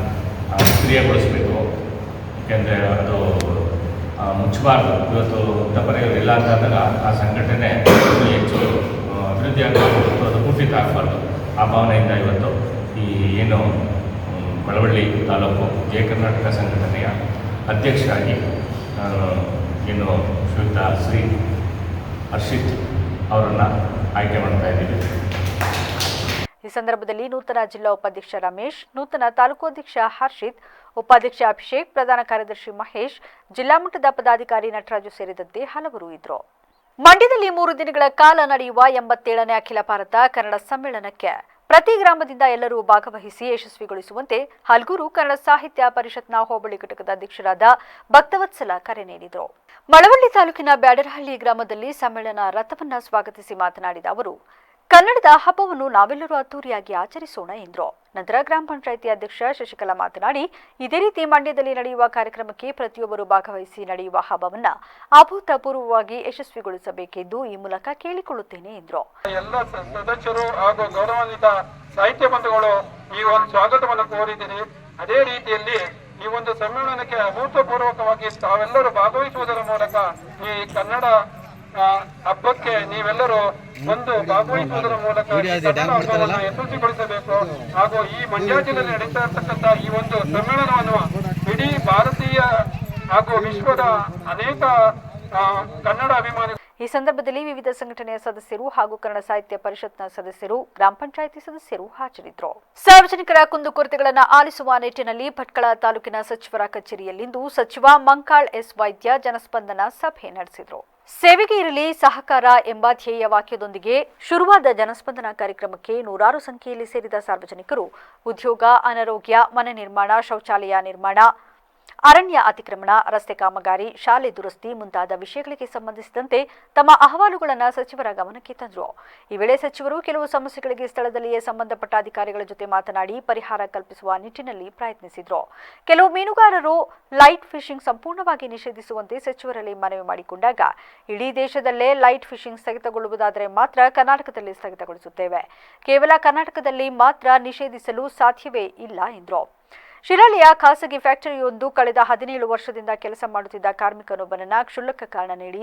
ಸಕ್ರಿಯಗೊಳಿಸಬೇಕು. ಏಕೆಂದರೆ ಅದು ಮುಚ್ಚಬಾರ್ದು. ಇವತ್ತು ಹುಟ್ಟಪರೆಯವರಿಲ್ಲ ಅಂತಾದಾಗ ಆ ಸಂಘಟನೆ ಇನ್ನೂ ಹೆಚ್ಚು ಅಭಿವೃದ್ಧಿ ಆಗಬೇಕು, ಅದು ಕುಂಠಿತ ಆಗಬಾರ್ದು. ಆ ಭಾವನೆಯಿಂದ ಇವತ್ತು ಈ ಏನು ಮಳವಳ್ಳಿ ತಾಲೂಕು ಜಯ ಕರ್ನಾಟಕ ಸಂಘಟನೆಯ ಅಧ್ಯಕ್ಷರಾಗಿ ಏನು ಶ್ರೀಯುತ ಶ್ರೀ ಹರ್ಷಿತ್ ಅವರನ್ನು ಆಯ್ಕೆ ಮಾಡ್ತಾ ಇದ್ದೀವಿ. ಈ ಸಂದರ್ಭದಲ್ಲಿ ನೂತನ ಜಿಲ್ಲಾ ಉಪಾಧ್ಯಕ್ಷ ರಮೇಶ್, ನೂತನ ತಾಲೂಕು ಅಧ್ಯಕ್ಷ ಹರ್ಷಿತ್, ಉಪಾಧ್ಯಕ್ಷ ಅಭಿಷೇಕ್, ಪ್ರಧಾನ ಕಾರ್ಯದರ್ಶಿ ಮಹೇಶ್, ಜಿಲ್ಲಾ ಮಟ್ಟದ ಪದಾಧಿಕಾರಿ ನಟರಾಜು ಸೇರಿದಂತೆ ಹಲವರು ಇದ್ದರು. ಮಂಡ್ಯದಲ್ಲಿ 3 ದಿನಗಳ ಕಾಲ ನಡೆಯುವ 87ನೇ ಅಖಿಲ ಭಾರತ ಕನ್ನಡ ಸಮ್ಮೇಳನಕ್ಕೆ ಪ್ರತಿ ಗ್ರಾಮದಿಂದ ಎಲ್ಲರೂ ಭಾಗವಹಿಸಿ ಯಶಸ್ವಿಗೊಳಿಸುವಂತೆ ಹಲಗೂರು ಕನ್ನಡ ಸಾಹಿತ್ಯ ಪರಿಷತ್ನ ಹೋಬಳಿ ಘಟಕದ ಅಧ್ಯಕ್ಷರಾದ ಭಕ್ತವತ್ಸಲ ಕರೆ ನೀಡಿದರು. ಮಳವಳ್ಳಿ ತಾಲೂಕಿನ ಬ್ಯಾಡರಹಳ್ಳಿ ಗ್ರಾಮದಲ್ಲಿ ಸಮ್ಮೇಳನ ರಥವನ್ನ ಸ್ವಾಗತಿಸಿ ಮಾತನಾಡಿದ ಅವರು, ಕನ್ನಡದ ಹಬ್ಬವನ್ನು ನಾವೆಲ್ಲರೂ ಅದ್ದೂರಿಯಾಗಿ ಆಚರಿಸೋಣ ಎಂದರು. ನಂತರ ಗ್ರಾಮ ಪಂಚಾಯಿತಿ ಅಧ್ಯಕ್ಷ ಶಶಿಕಲಾ ಮಾತನಾಡಿ, ಇದೇ ರೀತಿ ಮಂಡ್ಯದಲ್ಲಿ ನಡೆಯುವ ಕಾರ್ಯಕ್ರಮಕ್ಕೆ ಪ್ರತಿಯೊಬ್ಬರು ಭಾಗವಹಿಸಿ ನಡೆಯುವ ಹಬ್ಬವನ್ನ ಅಭೂತಪೂರ್ವವಾಗಿ ಯಶಸ್ವಿಗೊಳಿಸಬೇಕೆಂದು ಈ ಮೂಲಕ ಕೇಳಿಕೊಳ್ಳುತ್ತೇನೆ ಎಂದರು. ಎಲ್ಲ ಸದಸ್ಯರು ಹಾಗೂ ಗೌರವಾನ್ವಿತ ಸಾಹಿತ್ಯ ಬಂಧುಗಳು ಈ ಒಂದು ಸ್ವಾಗತವನ್ನು ಕೋರಿದ್ದೀನಿ. ಅದೇ ರೀತಿಯಲ್ಲಿ ಈ ಒಂದು ಸಮ್ಮೇಳನಕ್ಕೆ ಅಭೂತಪೂರ್ವಕವಾಗಿ ತಾವೆಲ್ಲರೂ ಭಾಗವಹಿಸುವುದರ ಮೂಲಕ ಈ ಕನ್ನಡ ಹಬ್ಬಕ್ಕೆ ನೀವೆಲ್ಲರೂ ಒಂದು ಭಾಗವಹಿಸುವುದರ ಮೂಲಕ ಯಶಸ್ವಿಗೊಳಿಸಬೇಕು. ಹಾಗೂ ಈ ಮಂಡ್ಯ ಜಿಲ್ಲೆಯಲ್ಲಿ ನಡೀತಾ ಇರತಕ್ಕಂಥ ಈ ಒಂದು ಸಮ್ಮೇಳನವನ್ನು ಇಡೀ ಭಾರತೀಯ ಹಾಗೂ ವಿಶ್ವದ ಅನೇಕ ಕನ್ನಡ ಅಭಿಮಾನಿಗಳು. ಈ ಸಂದರ್ಭದಲ್ಲಿ ವಿವಿಧ ಸಂಘಟನೆಯ ಸದಸ್ಯರು ಹಾಗೂ ಕನ್ನಡ ಸಾಹಿತ್ಯ ಪರಿಷತ್ನ ಸದಸ್ಯರು, ಗ್ರಾಮ ಪಂಚಾಯಿತಿ ಸದಸ್ಯರು ಹಾಜರಿದ್ದರು. ಸಾರ್ವಜನಿಕರ ಕುಂದುಕೊರತೆಗಳನ್ನು ಆಲಿಸುವ ನಿಟ್ಟಿನಲ್ಲಿ ಭಟ್ಕಳ ತಾಲೂಕಿನ ಸಚಿವರ ಕಚೇರಿಯಲ್ಲಿಂದು ಸಚಿವ ಮಂಕಾಳ್ ಎಸ್ ವೈದ್ಯ ಜನಸ್ಪಂದನ ಸಭೆ ನಡೆಸಿದರು. ಸೇವೆಗೆ ಇರಲಿ ಸಹಕಾರ ಎಂಬ ಧ್ಯೇಯ ವಾಕ್ಯದೊಂದಿಗೆ ಶುರುವಾದ ಜನಸ್ಪಂದನ ಕಾರ್ಯಕ್ರಮಕ್ಕೆ ನೂರಾರು ಸಂಖ್ಯೆಯಲ್ಲಿ ಸೇರಿದ ಸಾರ್ವಜನಿಕರು ಉದ್ಯೋಗ, ಅನಾರೋಗ್ಯ, ಮನೆ ನಿರ್ಮಾಣ, ಶೌಚಾಲಯ ನಿರ್ಮಾಣ, ಅರಣ್ಯ ಅತಿಕ್ರಮಣ, ರಸ್ತೆ ಕಾಮಗಾರಿ, ಶಾಲೆ ದುರಸ್ತಿ ಮುಂತಾದ ವಿಷಯಗಳಿಗೆ ಸಂಬಂಧಿಸಿದಂತೆ ತಮ್ಮ ಅಹವಾಲುಗಳನ್ನು ಸಚಿವರ ಗಮನಕ್ಕೆ ತಂದರು. ಈ ವೇಳೆ ಸಚಿವರು ಕೆಲವು ಸಮಸ್ಯೆಗಳಿಗೆ ಸ್ಥಳದಲ್ಲಿಯೇ ಸಂಬಂಧಪಟ್ಟ ಅಧಿಕಾರಿಗಳ ಜೊತೆ ಮಾತನಾಡಿ ಪರಿಹಾರ ಕಲ್ಪಿಸುವ ನಿಟ್ಟಿನಲ್ಲಿ ಪ್ರಯತ್ನಿಸಿದರು. ಕೆಲವು ಮೀನುಗಾರರು ಲೈಟ್ ಫಿಶಿಂಗ್ ಸಂಪೂರ್ಣವಾಗಿ ನಿಷೇಧಿಸುವಂತೆ ಸಚಿವರಲ್ಲಿ ಮನವಿ ಮಾಡಿಕೊಂಡಾಗ, ಇಡೀ ದೇಶದಲ್ಲೇ ಲೈಟ್ ಫಿಶಿಂಗ್ ಸ್ಥಗಿತಗೊಳ್ಳುವುದಾದರೆ ಮಾತ್ರ ಕರ್ನಾಟಕದಲ್ಲಿ ಸ್ಥಗಿತಗೊಳಿಸುತ್ತೇವೆ, ಕೇವಲ ಕರ್ನಾಟಕದಲ್ಲಿ ಮಾತ್ರ ನಿಷೇಧಿಸಲು ಸಾಧ್ಯವೇ ಇಲ್ಲ ಎಂದರು. ಶಿರಾಳಿಯ ಖಾಸಗಿ ಫ್ಯಾಕ್ಟರಿಯೊಂದು ಕಳೆದ 17 ವರ್ಷದಿಂದ ಕೆಲಸ ಮಾಡುತ್ತಿದ್ದ ಕಾರ್ಮಿಕನೊಬ್ಬನನ್ನ ಕ್ಷುಲ್ಲಕ ಕಾರಣ ನೀಡಿ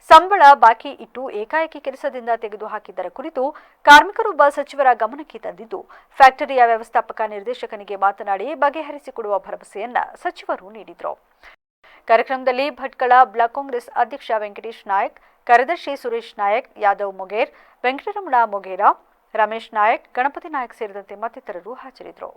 ಸಂಬಳ ಬಾಕಿ ಇಟ್ಟು ಏಕಾಏಕಿ ಕೆಲಸದಿಂದ ತೆಗೆದುಹಾಕಿದ್ದರ ಕುರಿತು ಕಾರ್ಮಿಕರೊಬ್ಬ ಸಚಿವರ ಗಮನಕ್ಕೆ ತಂದಿದ್ದು, ಫ್ಯಾಕ್ಟರಿಯ ವ್ಯವಸ್ಥಾಪಕ ನಿರ್ದೇಶಕನಿಗೆ ಮಾತನಾಡಿ ಬಗೆಹರಿಸಿಕೊಡುವ ಭರವಸೆಯನ್ನ ಸಚಿವರು ನೀಡಿದರು. ಕಾರ್ಯಕ್ರಮದಲ್ಲಿ ಭಟ್ಕಳ ಬ್ಲಾಕ್ ಕಾಂಗ್ರೆಸ್ ಅಧ್ಯಕ್ಷ ವೆಂಕಟೇಶ್ ನಾಯಕ್, ಕಾರ್ಯದರ್ಶಿ ಸುರೇಶ್ ನಾಯಕ್, ಯಾದವ್ ಮೊಗೇರ್, ವೆಂಕಟರಮಣ ಮೊಗೇರ, ರಮೇಶ್ ನಾಯಕ್, ಗಣಪತಿ ನಾಯಕ್ ಸೇರಿದಂತೆ ಮತ್ತಿತರರು ಹಾಜರಿದ್ದರು.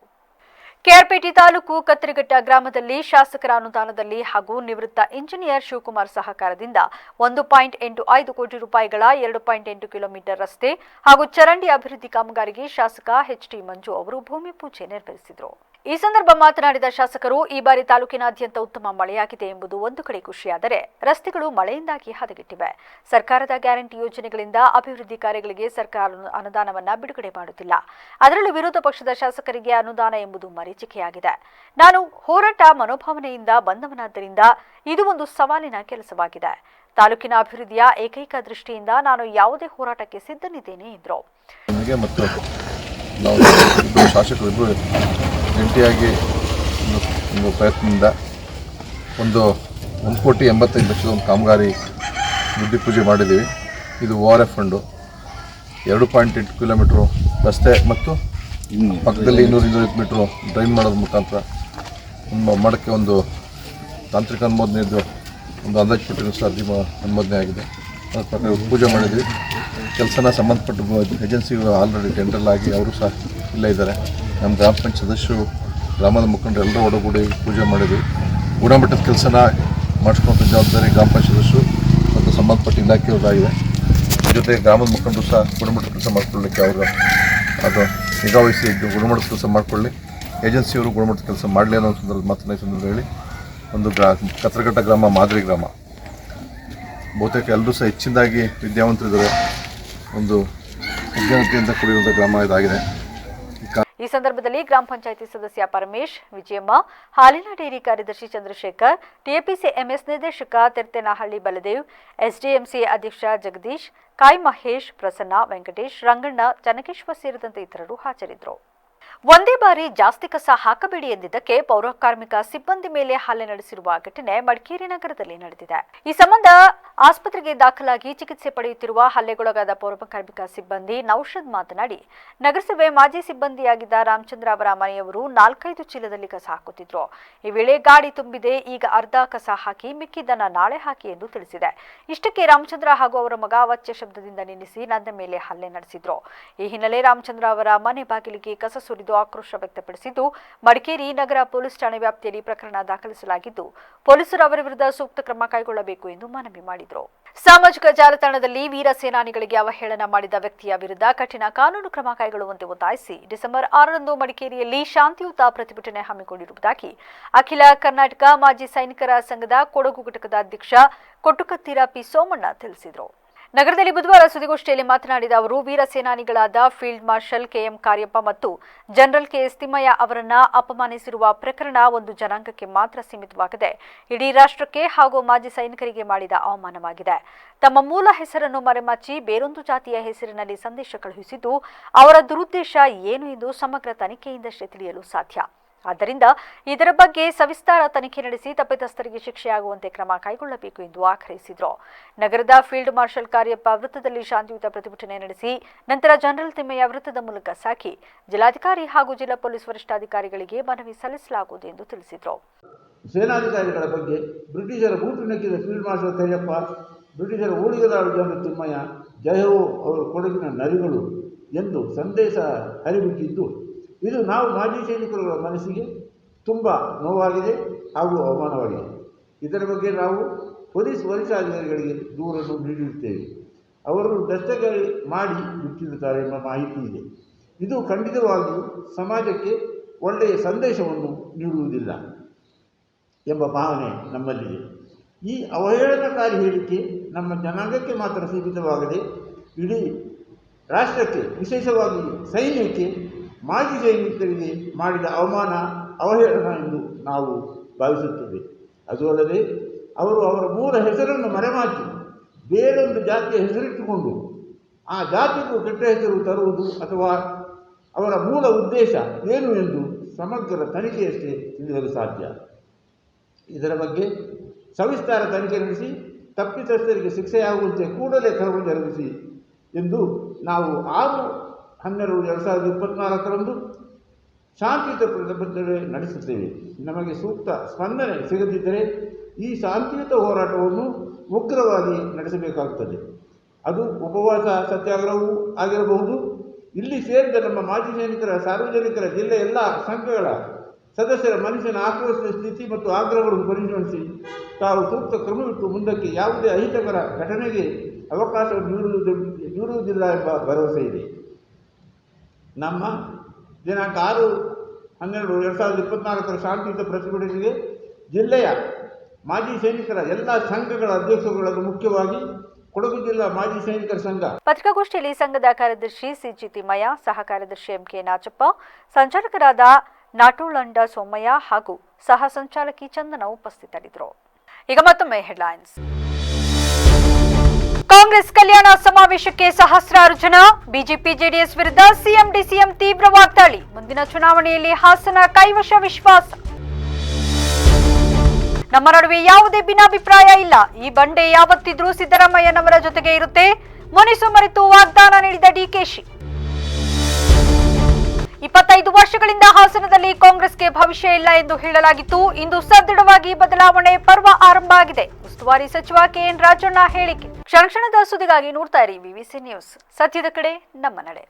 ಕೆಆರ್ಪೇಟೆ ತಾಲೂಕು ಕತ್ತರಿಘಟ್ಟ ಗ್ರಾಮದಲ್ಲಿ ಶಾಸಕರ ಅನುದಾನದಲ್ಲಿ ಹಾಗೂ ನಿವೃತ್ತ ಇಂಜಿನಿಯರ್ ಶಿವಕುಮಾರ್ ಸಹಕಾರದಿಂದ 1.85 ಕೋಟಿ ರೂಪಾಯಿಗಳ 2.8 ಕಿಲೋಮೀಟರ್ ರಸ್ತೆ ಹಾಗೂ ಚರಂಡಿ ಅಭಿವೃದ್ಧಿ ಕಾಮಗಾರಿಗೆ ಶಾಸಕ ಎಚ್.ಟಿ. ಮಂಜು ಅವರು ಭೂಮಿ ಪೂಜೆ ನೆರವೇರಿಸಿದರು. ಈ ಸಂದರ್ಭ ಮಾತನಾಡಿದ ಶಾಸಕರು, ಈ ಬಾರಿ ತಾಲೂಕಿನಾದ್ಯಂತ ಉತ್ತಮ ಮಳೆಯಾಗಿದೆ ಎಂಬುದು ಒಂದು ಕಡೆ ಖುಷಿಯಾದರೆ ರಸ್ತೆಗಳು ಮಳೆಯಿಂದಾಗಿ ಹದಗೆಟ್ಟಿವೆ. ಸರ್ಕಾರದ ಗ್ಯಾರಂಟಿ ಯೋಜನೆಗಳಿಂದ ಅಭಿವೃದ್ಧಿ ಕಾರ್ಯಗಳಿಗೆ ಸರ್ಕಾರ ಅನುದಾನವನ್ನ ಬಿಡುಗಡೆ ಮಾಡುತ್ತಿಲ್ಲ. ಅದರಲ್ಲೂ ವಿರೋಧ ಪಕ್ಷದ ಶಾಸಕರಿಗೆ ಅನುದಾನ ಎಂಬುದು ಮರೀಚಿಕೆಯಾಗಿದೆ. ನಾನು ಹೋರಾಟ ಮನೋಭಾವನೆಯಿಂದ ಬಂದವನಾದ್ದರಿಂದ ಇದು ಒಂದು ಸವಾಲಿನ ಕೆಲಸವಾಗಿದೆ. ತಾಲೂಕಿನ ಅಭಿವೃದ್ಧಿಯ ಏಕೈಕ ದೃಷ್ಟಿಯಿಂದ ನಾನು ಯಾವುದೇ ಹೋರಾಟಕ್ಕೆ ಸಿದ್ಧನಿದ್ದೇನೆ ಎಂದರು. ಶಾಸಕರಿಬ್ಬರು ಜಂಟಿಯಾಗಿ ಒಂದು ಪ್ರಯತ್ನದಿಂದ 1,85,00,000 ಒಂದು ಕಾಮಗಾರಿ ಗುಡ್ಡಿ ಪೂಜೆ ಮಾಡಿದ್ದೀವಿ. ಇದು ORF ಫಂಡು 2.8 ಕಿಲೋಮೀಟ್ರು ರಸ್ತೆ ಮತ್ತು ಪಕ್ಕದಲ್ಲಿ 200-250 ಮೀಟ್ರು ಡ್ರೈನ್ ಮಾಡೋದ್ರ ಮುಖಾಂತರ ಮಾಡೋಕ್ಕೆ ಒಂದು ತಾಂತ್ರಿಕ ಅನುಮೋದನೆ ಇದ್ದು ಒಂದು ಅಂದಾಜು ಪಟ್ಟಿನ ಅರ್ಜಿ ಅನುಮೋದನೆ ಆಗಿದೆ. ಅದ್ರ ಪ್ರಕಾರ ಪೂಜೆ ಮಾಡಿದ್ವಿ. ಕೆಲಸನ ಸಂಬಂಧಪಟ್ಟ ಏಜೆನ್ಸಿಗಳು ಆಲ್ರೆಡಿ ಟೆಂಡರ್ ಆಗಿ ಅವರು ಸಹ ಇಲ್ಲೇ ಇದ್ದಾರೆ. ನಮ್ಮ ಗ್ರಾಮ ಪಂಚಾಯತ್ ಸದಸ್ಯರು, ಗ್ರಾಮದ ಮುಖಂಡರು ಎಲ್ಲರೂ ಒಡಗೂಡಿ ಪೂಜೆ ಮಾಡಿದ್ವಿ. ಗುಣಮಟ್ಟದ ಕೆಲಸನ ಮಾಡಿಸ್ಕೊಂಥ ಜವಾಬ್ದಾರಿ ಗ್ರಾಮ ಪಂಚಾಯತ್ ಸದಸ್ಯರು ಮತ್ತು ಸಂಬಂಧಪಟ್ಟ ಇಲಾಖೆಯವರಾಗಿದೆ. ಜೊತೆ ಗ್ರಾಮದ ಮುಖಂಡರು ಸಹ ಗುಣಮಟ್ಟದ ಕೆಲಸ ಮಾಡಿಕೊಳ್ಳಲಿಕ್ಕೆ ಅವರು ಅದು ನಿಗಾವಹಿಸಿ ಗುಣಮಟ್ಟದ ಕೆಲಸ ಮಾಡಿಕೊಳ್ಳಿ, ಏಜೆನ್ಸಿಯವರು ಗುಣಮಟ್ಟದ ಕೆಲಸ ಮಾಡಲಿ ಅನ್ನೋ ಸಂದರ್ಭ ಮಾತನಾಡಿ ಹೇಳಿ ಒಂದು ಕತ್ತರಘಟ್ಟ ಗ್ರಾಮ ಮಾದರಿ ಗ್ರಾಮ. ಬಹುತೇಕ ಎಲ್ಲರೂ ಸಹ ಹೆಚ್ಚಿನದಾಗಿ ವಿದ್ಯಾವಂತರಿದ್ದಾರೆ. ಒಂದು ವಿದ್ಯಾವಂತಿಯಿಂದ ಕೂಡಿರುವಂಥ ಗ್ರಾಮ ಇದಾಗಿದೆ. ಈ ಸಂದರ್ಭದಲ್ಲಿ ಗ್ರಾಮ ಪಂಚಾಯಿತಿ ಸದಸ್ಯ ಪರಮೇಶ್, ವಿಜಯಮ್ಮ, ಹಾಲಿನ ಡೈರಿ ಕಾರ್ಯದರ್ಶಿ ಚಂದ್ರಶೇಖರ್, ಟಿಎಪಿಸಿ ಎಂಎಸ್ ನಿರ್ದೇಶಕ ತೆರ್ತೇನಹಳ್ಳಿ ಬಲದೇವ್, ಎಸ್ಡಿಎಂಸಿ ಅಧ್ಯಕ್ಷ ಜಗದೀಶ್, ಕಾಯ್ ಮಹೇಶ್, ಪ್ರಸನ್ನ, ವೆಂಕಟೇಶ್, ರಂಗಣ್ಣ, ಚನ್ನಕೇಶ್ವರ್ ಸೇರಿದಂತೆ ಇತರರು ಹಾಜರಿದ್ದರು. ಒಂದೇ ಬಾರಿ ಜಾಸ್ತಿ ಕಸ ಹಾಕಬೇಡಿ ಎಂದಿದ್ದಕ್ಕೆ ಪೌರ ಕಾರ್ಮಿಕ ಸಿಬ್ಬಂದಿ ಮೇಲೆ ಹಲ್ಲೆ ನಡೆಸಿರುವ ಘಟನೆ ಮಡಿಕೇರಿ ನಗರದಲ್ಲಿ ನಡೆದಿದೆ. ಈ ಸಂಬಂಧ ಆಸ್ಪತ್ರೆಗೆ ದಾಖಲಾಗಿ ಚಿಕಿತ್ಸೆ ಪಡೆಯುತ್ತಿರುವ ಹಲ್ಲೆಗೊಳಗಾದ ಪೌರ ಕಾರ್ಮಿಕ ಸಿಬ್ಬಂದಿ ನೌಷದ್ ಮಾತನಾಡಿ, ನಗರಸಭೆ ಮಾಜಿ ಸಿಬ್ಬಂದಿಯಾಗಿದ್ದ ರಾಮಚಂದ್ರ ಅವರ ಮನೆಯವರು 4-5 ಚೀಲದಲ್ಲಿ ಕಸ ಹಾಕುತ್ತಿದ್ರು. ಈ ವೇಳೆ ಗಾಡಿ ತುಂಬಿದೆ, ಈಗ ಅರ್ಧ ಕಸ ಹಾಕಿ ಮಿಕ್ಕಿದ್ದನ್ನ ನಾಳೆ ಹಾಕಿ ಎಂದು ತಿಳಿಸಿದೆ. ಇಷ್ಟಕ್ಕೆ ರಾಮಚಂದ್ರ ಹಾಗೂ ಅವರ ಮಗ ಅವಾಚ್ಯ ಶಬ್ದದಿಂದ ನಿಲ್ಲಿಸಿ ನನ್ನ ಮೇಲೆ ಹಲ್ಲೆ ನಡೆಸಿದ್ರು. ಈ ಹಿನ್ನೆಲೆ ರಾಮಚಂದ್ರ ಅವರ ಮನೆ ಬಾಗಿಲಿಗೆ ಕಸ ಸುರಿದು ಆಕ್ರೋಶ ವ್ಯಕ್ತಪಡಿಸಿದ್ದು, ಮಡಿಕೇರಿ ನಗರ ಪೊಲೀಸ್ ಠಾಣೆ ವ್ಯಾಪ್ತಿಯಲ್ಲಿ ಪ್ರಕರಣ ದಾಖಲಿಸಲಾಗಿದ್ದು, ಪೊಲೀಸರು ಅವರ ವಿರುದ್ಧ ಸೂಕ್ತ ಕ್ರಮ ಕೈಗೊಳ್ಳಬೇಕು ಎಂದು ಮನವಿ ಮಾಡಿದರು. ಸಾಮಾಜಿಕ ಜಾಲತಾಣದಲ್ಲಿ ವೀರ ಸೇನಾನಿಗಳಿಗೆ ಅವಹೇಳನ ಮಾಡಿದ ವ್ಯಕ್ತಿಯ ವಿರುದ್ಧ ಕಠಿಣ ಕಾನೂನು ಕ್ರಮ ಕೈಗೊಳ್ಳುವಂತೆ ಒತ್ತಾಯಿಸಿ ಡಿಸೆಂಬರ್ 6ರಂದು ಮಡಿಕೇರಿಯಲ್ಲಿ ಶಾಂತಿಯುತ ಪ್ರತಿಭಟನೆ ಹಮ್ಮಿಕೊಂಡಿರುವುದಾಗಿ ಅಖಿಲ ಕರ್ನಾಟಕ ಮಾಜಿ ಸೈನಿಕರ ಸಂಘದ ಕೊಡಗು ಘಟಕದ ಅಧ್ಯಕ್ಷ ಕೊಟ್ಟುಕತ್ತೀರ ಪಿ ಸೋಮಣ್ಣ ತಿಳಿಸಿದರು. ನಗರದಲ್ಲಿ ಬುಧವಾರ ಸುದ್ದಿಗೋಷ್ಠಿಯಲ್ಲಿ ಮಾತನಾಡಿದ ಅವರು, ವೀರ ಸೇನಾನಿಗಳಾದ ಫೀಲ್ಡ್ ಮಾರ್ಷಲ್ ಕೆಎಂ ಕಾರ್ಯಪ್ಪ ಮತ್ತು ಜನರಲ್ ಕೆಎಸ್ ತಿಮ್ಮಯ್ಯ ಅವರನ್ನ ಅಪಮಾನಿಸಿರುವ ಪ್ರಕರಣ ಒಂದು ಜನಾಂಗಕ್ಕೆ ಮಾತ್ರ ಸೀಮಿತವಾಗದೆ ಇಡೀ ರಾಷ್ಟ್ರಕ್ಕೆ ಹಾಗೂ ಮಾಜಿ ಸೈನಿಕರಿಗೆ ಮಾಡಿದ ಅವಮಾನವಾಗಿದೆ. ತಮ್ಮ ಮೂಲ ಹೆಸರನ್ನು ಮರೆಮಾಚಿ ಬೇರೊಂದು ಜಾತಿಯ ಹೆಸರಿನಲ್ಲಿ ಸಂದೇಶ ಕಳುಹಿಸಿದ್ದು ಅವರ ದುರುದ್ದೇಶ ಏನು ಎಂದು ಸಮಗ್ರ ತನಿಖೆಯಿಂದಷ್ಟೇ ತಿಳಿಯಲು ಸಾಧ್ಯ. ಆದ್ದರಿಂದ ಇದರ ಬಗ್ಗೆ ಸವಿಸ್ತಾರ ತನಿಖೆ ನಡೆಸಿ ತಪ್ಪಿತಸ್ಥರಿಗೆ ಶಿಕ್ಷೆಯಾಗುವಂತೆ ಕ್ರಮ ಕೈಗೊಳ್ಳಬೇಕು ಎಂದು ಆಗ್ರಹಿಸಿದರು. ನಗರದ ಫೀಲ್ಡ್ ಮಾರ್ಷಲ್ ಕಾರ್ಯಪ್ಪ ವೃತ್ತದಲ್ಲಿ ಶಾಂತಿಯುತ ಪ್ರತಿಭಟನೆ ನಡೆಸಿ ನಂತರ ಜನರಲ್ ತಿಮ್ಮಯ್ಯ ವೃತ್ತದ ಮೂಲಕ ಸಾಗಿ ಜಿಲ್ಲಾಧಿಕಾರಿ ಹಾಗೂ ಜಿಲ್ಲಾ ಪೊಲೀಸ್ ವರಿಷ್ಠಾಧಿಕಾರಿಗಳಿಗೆ ಮನವಿ ಸಲ್ಲಿಸಲಾಗುವುದು ಎಂದು ತಿಳಿಸಿದರು. ಸೇನಾಧಿಕಾರಿಗಳ ಬಗ್ಗೆ ಬ್ರಿಟಿಷರ ಬೂಟು ನೆಕ್ಕಿದ ಫೀಲ್ಡ್ ಮಾರ್ಷಲ್ ಕಾರ್ಯಪ್ಪ, ಬ್ರಿಟಿಷರ ಊಳಿಗದಾಳು ಜನರಲ್ ತಿಮ್ಮಯ್ಯ, ಜಯಹೋ ಅವರು ಕೊಡಗಿನ ನರಿಗಳು ಎಂದು ಸಂದೇಶ ಹರಿಬಿಟ್ಟಿದ್ದು, ಇದು ನಾವು ಮಾಜಿ ಸೈನಿಕರುಗಳ ಮನಸ್ಸಿಗೆ ತುಂಬ ನೋವಾಗಿದೆ ಹಾಗೂ ಅವಮಾನವಾಗಿದೆ. ಇದರ ಬಗ್ಗೆ ನಾವು ಪೊಲೀಸ್ ವರಿಷ್ಠಾಧಿಕಾರಿಗಳಿಗೆ ದೂರನ್ನು ನೀಡಿರುತ್ತೇವೆ. ಅವರು ದಸ್ತಗಿರಿ ಮಾಡಿ ಬಿಟ್ಟಿರುತ್ತಾರೆ ಎಂಬ ಮಾಹಿತಿ ಇದೆ. ಇದು ಖಂಡಿತವಾಗಿಯೂ ಸಮಾಜಕ್ಕೆ ಒಳ್ಳೆಯ ಸಂದೇಶವನ್ನು ನೀಡುವುದಿಲ್ಲ ಎಂಬ ಭಾವನೆ ನಮ್ಮಲ್ಲಿದೆ. ಈ ಅವಹೇಳನಕಾರಿ ಹೇಳಿಕೆ ನಮ್ಮ ಜನಾಂಗಕ್ಕೆ ಮಾತ್ರ ಸೀಮಿತವಾಗದೆ ಇಡೀ ರಾಷ್ಟ್ರಕ್ಕೆ, ವಿಶೇಷವಾಗಿ ಸೈನ್ಯಕ್ಕೆ, ಮಾಜಿ ಸೈನಿಕರಿಗೆ ಮಾಡಿದ ಅವಮಾನ, ಅವಹೇಳನ ಎಂದು ನಾವು ಭಾವಿಸುತ್ತೇವೆ. ಅದು ಅಲ್ಲದೆ ಅವರು ಅವರ ಮೂಲ ಹೆಸರನ್ನು ಮರೆಮಾಚಿ ಬೇರೊಂದು ಜಾತಿಯ ಹೆಸರಿಟ್ಟುಕೊಂಡು ಆ ಜಾತಿಗೂ ಕೆಟ್ಟ ಹೆಸರು ತರುವುದು ಅಥವಾ ಅವರ ಮೂಲ ಉದ್ದೇಶ ಏನು ಎಂದು ಸಮಗ್ರ ತನಿಖೆಯಷ್ಟೇ ತಿಳಿಯಲು ಸಾಧ್ಯ. ಇದರ ಬಗ್ಗೆ ಸವಿಸ್ತಾರ ತನಿಖೆ ನಡೆಸಿ ತಪ್ಪಿತಸ್ಥರಿಗೆ ಶಿಕ್ಷೆಯಾಗುವಂತೆ ಕೂಡಲೇ ಕ್ರಮ ಜರುಗಿಸಿ ಎಂದು ನಾವು 6/12/2024ರಂದು ಶಾಂತಿಯುತ ಪ್ರತಿಭಟನೆ ನಡೆಸುತ್ತೇವೆ. ನಮಗೆ ಸೂಕ್ತ ಸ್ಪಂದನೆ ಸಿಗದಿದ್ದರೆ ಈ ಶಾಂತಿಯುತ ಹೋರಾಟವನ್ನು ಉಗ್ರವಾಗಿ ನಡೆಸಬೇಕಾಗುತ್ತದೆ. ಅದು ಉಪವಾಸ ಸತ್ಯಾಗ್ರಹವೂ ಆಗಿರಬಹುದು. ಇಲ್ಲಿ ಸೇರಿದ ನಮ್ಮ ಮಾಜಿ ಸೈನಿಕರ, ಸಾರ್ವಜನಿಕರ, ಜಿಲ್ಲೆಯ ಎಲ್ಲ ಸಂಘಗಳ ಸದಸ್ಯರ ಮನಸ್ಸಿನ ಆಕ್ರೋಶದ ಸ್ಥಿತಿ ಮತ್ತು ಆಗ್ರಹಗಳನ್ನು ಪರಿಗಣಿಸಿ ತಾವು ಸೂಕ್ತ ಕ್ರಮವಿಟ್ಟು ಮುಂದಕ್ಕೆ ಯಾವುದೇ ಅಹಿತಕರ ಘಟನೆಗೆ ಅವಕಾಶವನ್ನು ನೀಡುವುದಿಲ್ಲ ಎಂಬ ಭರವಸೆ ಇದೆ. ನಮ್ಮ ದಿನಾಂಕ 6/12/2024 ಶಾಂತಿಯುತ ಪ್ರತಿಭಟನೆಗೆ ಜಿಲ್ಲೆಯ ಮಾಜಿ ಸೈನಿಕರ ಎಲ್ಲ ಸಂಘಗಳ ಅಧ್ಯಕ್ಷರುಗಳನ್ನು, ಮುಖ್ಯವಾಗಿ ಕೊಡಗು ಜಿಲ್ಲಾ ಮಾಜಿ ಸೈನಿಕರ ಸಂಘ. ಪತ್ರಿಕಾಗೋಷ್ಠಿಯಲ್ಲಿ ಸಂಘದ ಕಾರ್ಯದರ್ಶಿ ಸಿಜಿ ತಿಮ್ಮಯ್ಯ, ಸಹ ಕಾರ್ಯದರ್ಶಿ ಎಂಕೆ ನಾಚಪ್ಪ, ಸಂಚಾಲಕರಾದ ನಾಟೋಳಂಡ ಸೋಮಯ್ಯ ಹಾಗೂ ಸಹ ಸಂಚಾಲಕಿ ಚಂದನ ಉಪಸ್ಥಿತರಿದ್ದರು. ಈಗ ಮತ್ತೊಮ್ಮೆ ಹೆಡ್ಲೈನ್ಸ್. ಕಾಂಗ್ರೆಸ್ ಕಲ್ಯಾಣ ಸಮಾವೇಶಕ್ಕೆ ಸಹಸ್ರಾರು ಜನ, ಬಿಜೆಪಿ ಜೆಡಿಎಸ್ ವಿರುದ್ಧ ಸಿಎಂ ಡಿಸಿಎಂ ತೀವ್ರ ವಾಗ್ದಾಳಿ, ಮುಂದಿನ ಚುನಾವಣೆಯಲ್ಲಿ ಹಾಸನ ಕೈವಶ ವಿಶ್ವಾಸ. ನಮ್ಮ ನಡುವೆ ಯಾವುದೇ ಭಿನ್ನಾಭಿಪ್ರಾಯ ಇಲ್ಲ, ಈ ಬಂಡೆ ಯಾವತ್ತಿದ್ರೂ ಸಿದ್ದರಾಮಯ್ಯನವರ ಜೊತೆಗೆ ಇರುತ್ತೆ, ಮುನಿಸು ಮರೆತು ವಾಗ್ದಾನ ನೀಡಿದ ಡಿಕೆಶಿ. 25 ವರ್ಷಗಳಿಂದ ಹಾಸನದಲ್ಲಿ ಕಾಂಗ್ರೆಸ್ಗೆ ಭವಿಷ್ಯ ಇಲ್ಲ ಎಂದು ಹೇಳಲಾಗಿತ್ತು, ಇಂದು ಸದೃಢವಾಗಿ ಬದಲಾವಣೆ ಪರ್ವ ಆರಂಭ ಆಗಿದೆ. ಉಸ್ತುವಾರಿ ಸಚಿವ ಕೆಎನ್ ರಾಜಣ್ಣ ಹೇಳಿಕೆ. ಕ್ಷಣದ ಸುದ್ದಿಗಾಗಿ ನೋಡ್ತಾ ಇರಿ ವಿವಿಸಿ ನ್ಯೂಸ್, ಸತ್ಯದ ಕಡೆ ನಮ್ಮ ನಡೆ.